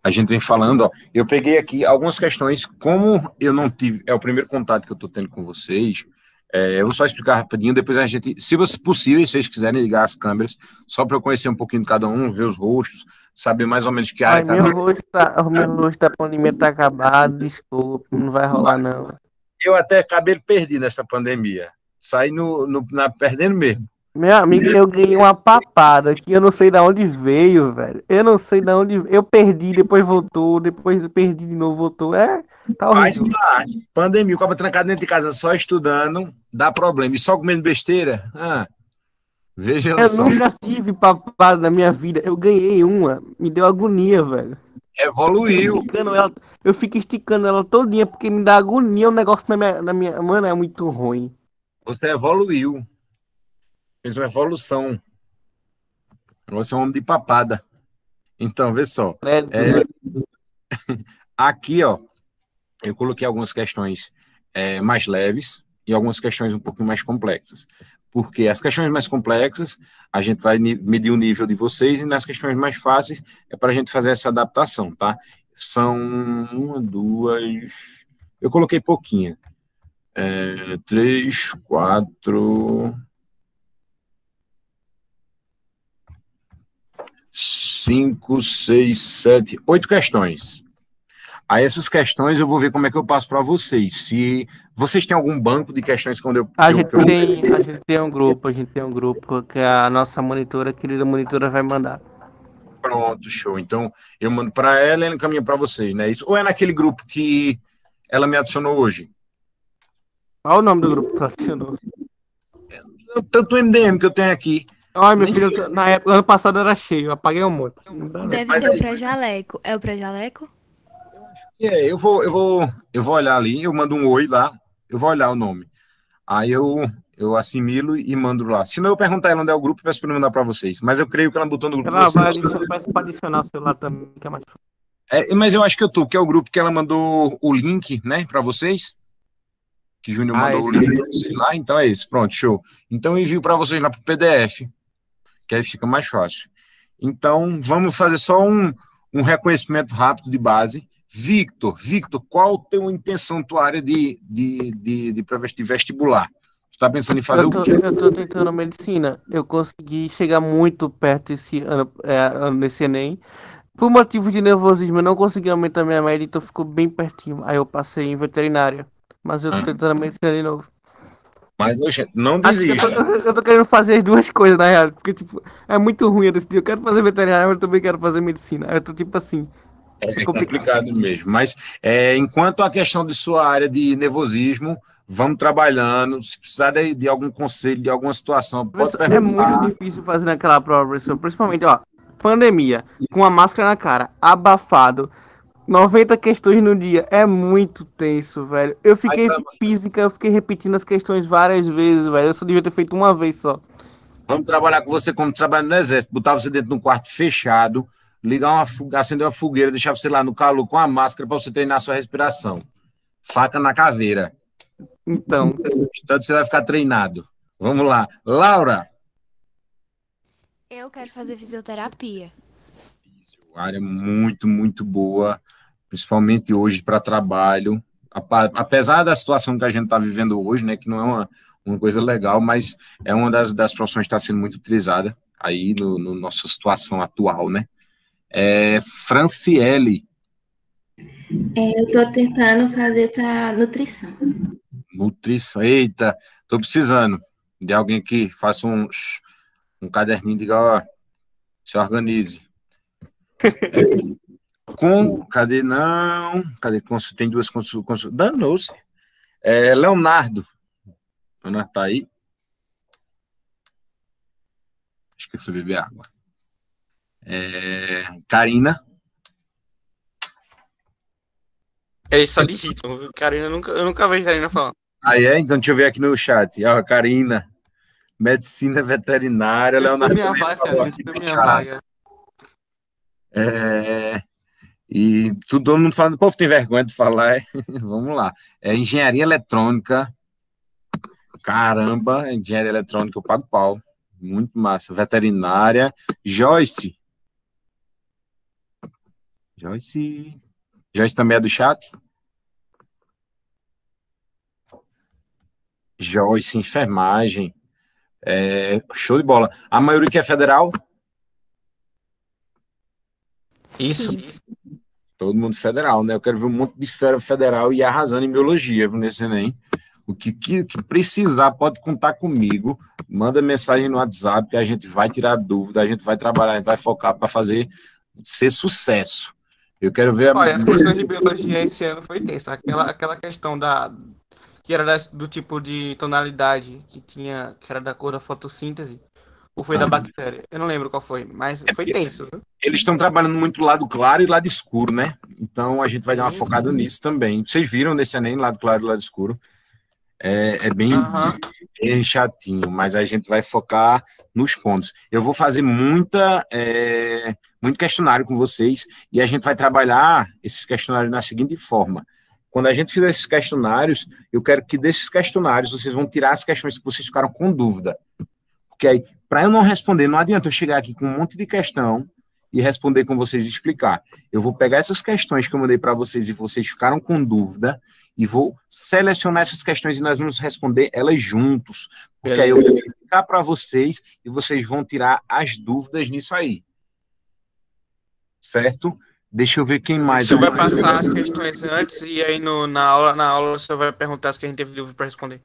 A gente vem falando, ó, eu peguei aqui algumas questões, como eu não tive, é o primeiro contato que eu estou tendo com vocês, eu vou só explicar rapidinho, depois a gente, se possível, se vocês quiserem ligar as câmeras, só para eu conhecer um pouquinho de cada um, ver os rostos, saber mais ou menos que área cada um. O meu rosto da pandemia tá acabado, desculpa, não vai rolar não. Eu até cabelo perdi nessa pandemia, saí perdendo mesmo. Meu amigo, eu ganhei uma papada que eu não sei de onde veio, velho. Eu não sei de onde. Eu perdi, depois voltou, depois eu perdi de novo, voltou. Tá Faz horrível. parte. Pandemia, o cara trancado dentro de casa só estudando, dá problema. E só comendo besteira? Veja Eu só. nunca tive papada na minha vida. Eu ganhei uma, me deu agonia, velho. Evoluiu. Eu fico esticando ela todinha porque me dá agonia o negócio na minha. Mano, é muito ruim. Você evoluiu. Fez uma evolução. Você é um homem de papada. Então, vê só. Aqui, ó, eu coloquei algumas questões mais leves e algumas questões um pouco mais complexas. Porque as questões mais complexas, a gente vai medir o nível de vocês, e nas questões mais fáceis é para a gente fazer essa adaptação, tá? São 1, 2... Eu coloquei pouquinha. 3, 4... 5, 6, 7, 8 questões. Aí essas questões eu vou ver como é que eu passo para vocês. Se vocês têm algum banco de questões quando eu... A gente tem um grupo que a nossa monitora, a querida monitora, vai mandar. Pronto, show. Então eu mando para ela e ela encaminha para vocês, né? Isso, ou é naquele grupo que ela me adicionou hoje? Qual o nome do grupo que você adicionou? Tanto o MDM que eu tenho aqui. Ai, meu filho, na época, ano passado era cheio, eu apaguei um monte. Deve ser o pré-jaleco. É o pré-jaleco? Eu vou olhar ali, eu mando um oi lá, eu vou olhar o nome. Aí eu assimilo e mando lá. Se não, eu perguntar ela onde é o grupo, peço para mandar para vocês. Mas eu creio que ela botou no grupo. Ela vai adicionar, peço para adicionar o celular também, que é mais fácil. Mas eu acho que que é o grupo que ela mandou o link, né, para vocês. Que Júnior mandou o link para vocês lá, então é esse. Pronto, show. Então eu envio para vocês lá pro PDF, que aí fica mais fácil. Então, vamos fazer só um reconhecimento rápido de base. Victor, qual a tua intenção, tua área de vestibular? Você está pensando em fazer o quê? Eu tô tentando medicina. Eu consegui chegar muito perto esse ano, nesse Enem. Por motivo de nervosismo, eu não consegui aumentar minha média, então ficou bem pertinho. Aí eu passei em veterinária. Mas eu tô tentando medicina de novo. Mas, gente, não desista. Eu tô querendo fazer as duas coisas, na real. Porque, tipo, é muito ruim eu decidir. Eu quero fazer veterinária, mas eu também quero fazer medicina. Aí eu tô, tipo assim... É complicado mesmo. Mas, enquanto a questão de sua área de nervosismo, vamos trabalhando. Se precisar de algum conselho, de alguma situação, pode perguntar. É muito difícil fazer naquela prova, professor. Principalmente, ó, pandemia, com a máscara na cara, abafado, 90 questões no dia, é muito tenso, velho. Eu fiquei física, eu fiquei repetindo as questões várias vezes, velho. Eu só devia ter feito uma vez só. Vamos trabalhar com você como trabalha no exército. Botar você dentro de um quarto fechado, acender uma fogueira, deixar você lá no calor com a máscara para você treinar a sua respiração. Faca na caveira. Então, Então você vai ficar treinado. Vamos lá. Laura. Eu quero fazer fisioterapia. Área muito, muito boa, principalmente hoje para trabalho. Apesar da situação que a gente está vivendo hoje, né, que não é uma coisa legal, mas é uma das profissões que está sendo muito utilizada aí no nossa situação atual, né? Franciele. Eu estou tentando fazer para nutrição. Nutrição. Eita, tô precisando de alguém que faça um caderninho e diga, ó, se organize. Cadê não? Cadê? Tem duas consultas. Danou-se. Leonardo. Leonardo tá aí? Acho que foi beber água. Karina. eles só digitam. Karina, eu nunca vejo Karina falando. Então deixa eu ver aqui no chat. Ó, Karina. Medicina veterinária. Leonardo. Minha vaga, minha vaga. E todo mundo falando, o povo tem vergonha de falar. Vamos lá. Engenharia eletrônica. Caramba, engenharia eletrônica, eu pago pau. Muito massa. Veterinária. Joyce também é do chat? Joyce, enfermagem. Show de bola. A maioria que é federal? Isso. Sim. Todo mundo federal, né? Eu quero ver um monte de federal e arrasando em biologia nesse Enem. O que precisar, pode contar comigo. Manda mensagem no WhatsApp que a gente vai tirar dúvida, a gente vai trabalhar, a gente vai focar para fazer ser sucesso. Eu quero ver... Olha, as questões de biologia esse ano foi tensa. Aquela questão que era do tipo de tonalidade que era da cor da fotossíntese, ou foi da bactéria? Eu não lembro qual foi, mas foi tenso, viu? Eles estão trabalhando muito lado claro e lado escuro, né? Então a gente vai dar uma focada nisso também. Vocês viram nesse Enem, lado claro e lado escuro? É bem chatinho, mas a gente vai focar nos pontos. Eu vou fazer muito questionário com vocês e a gente vai trabalhar esses questionários na seguinte forma. Quando a gente fizer esses questionários, eu quero que desses questionários vocês vão tirar as questões que vocês ficaram com dúvida. Porque aí, para eu não responder, não adianta eu chegar aqui com um monte de questão e responder com vocês e explicar. Eu vou pegar essas questões que eu mandei para vocês e vocês ficaram com dúvida e vou selecionar essas questões e nós vamos responder elas juntos. Porque aí eu vou explicar para vocês e vocês vão tirar as dúvidas nisso aí. Certo? Deixa eu ver quem mais. Você vai passar as questões antes e aí na aula você vai perguntar as que a gente teve dúvida para responder.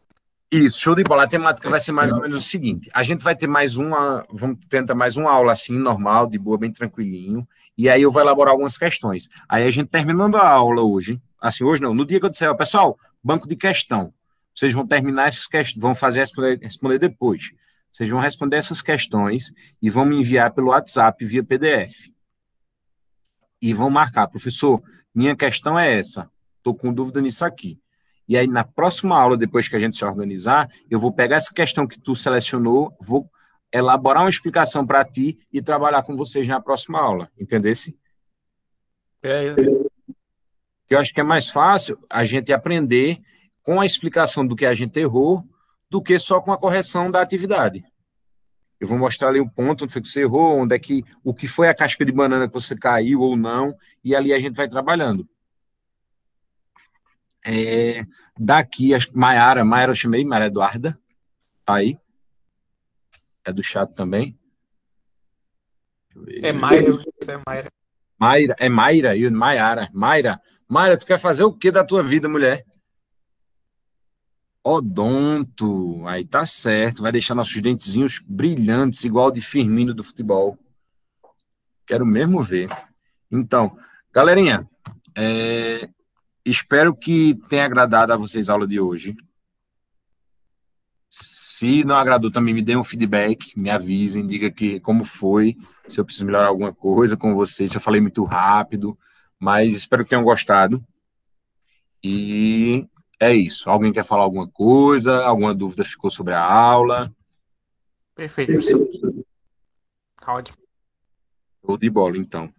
Isso, show de bola. A temática vai ser mais ou menos o seguinte. A gente vai ter vamos tentar mais uma aula assim, normal, de boa, bem tranquilinho. E aí eu vou elaborar algumas questões. Aí a gente terminando a aula hoje, assim, hoje não, no dia que eu disser, ó, pessoal, banco de questão. Vocês vão terminar essas questões, vão fazer responder depois. Vocês vão responder essas questões e vão me enviar pelo WhatsApp via PDF. E vão marcar, professor, minha questão é essa. Estou com dúvida nisso aqui. E aí, na próxima aula, depois que a gente se organizar, eu vou pegar essa questão que tu selecionou, vou elaborar uma explicação para ti e trabalhar com vocês na próxima aula. Entendesse? Eu acho que é mais fácil a gente aprender com a explicação do que a gente errou do que só com a correção da atividade. Eu vou mostrar ali o ponto onde foi que você errou, o que foi a casca de banana que você caiu ou não, e ali a gente vai trabalhando. Daqui, Maiara, eu chamei, Maria Eduarda, tá aí? É do chat também. Mayra. Mayra e Maiara. Mayra, tu quer fazer o que da tua vida, mulher? Odonto, aí tá certo, vai deixar nossos dentezinhos brilhantes, igual de Firmino do futebol. Quero mesmo ver. Então, galerinha, espero que tenha agradado a vocês a aula de hoje. Se não agradou, também me dê um feedback, me avisem, diga como foi, se eu preciso melhorar alguma coisa com vocês, se eu falei muito rápido, mas espero que tenham gostado. E é isso. Alguém quer falar alguma coisa? Alguma dúvida ficou sobre a aula? Perfeito, professor. Ótimo. Show de bola, então.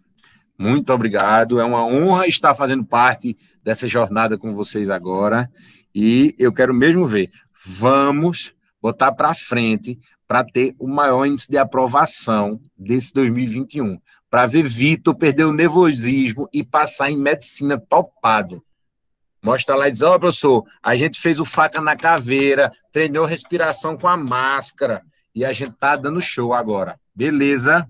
Muito obrigado. É uma honra estar fazendo parte dessa jornada com vocês agora. E eu quero mesmo ver. Vamos botar para frente para ter o maior índice de aprovação desse 2021. Para ver Vitor perder o nervosismo e passar em medicina topado. Mostra lá e diz, ó, professor, a gente fez o faca na caveira, treinou respiração com a máscara e a gente tá dando show agora. Beleza?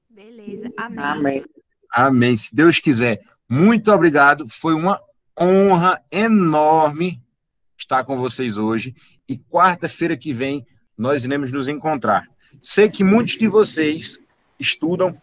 Beleza, amém. Amém. Amém. Se Deus quiser. Muito obrigado. Foi uma honra enorme estar com vocês hoje. E quarta-feira que vem nós iremos nos encontrar. Sei que muitos de vocês estudam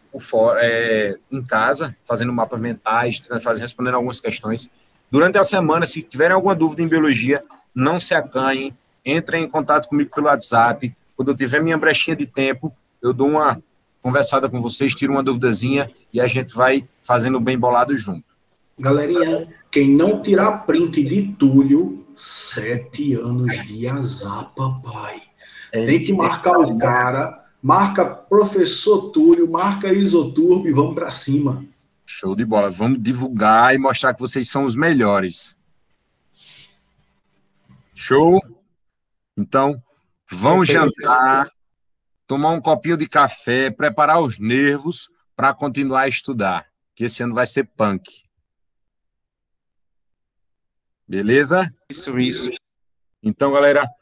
em casa, fazendo mapas mentais, respondendo algumas questões. Durante a semana, se tiverem alguma dúvida em biologia, não se acanhem, entrem em contato comigo pelo WhatsApp. Quando eu tiver minha brechinha de tempo, eu dou uma conversada com vocês, tiro uma duvidazinha e a gente vai fazendo bem bolado junto. Galerinha, quem não tirar print de Túlio, 7 anos de azar, papai. Tem que marcar o cara, marca professor Túlio, marca Isoturbo e vamos para cima. Show de bola. Vamos divulgar e mostrar que vocês são os melhores. Show? Então, vão jantar, tomar um copinho de café, preparar os nervos para continuar a estudar, que esse ano vai ser punk. Beleza? Isso. Então, galera,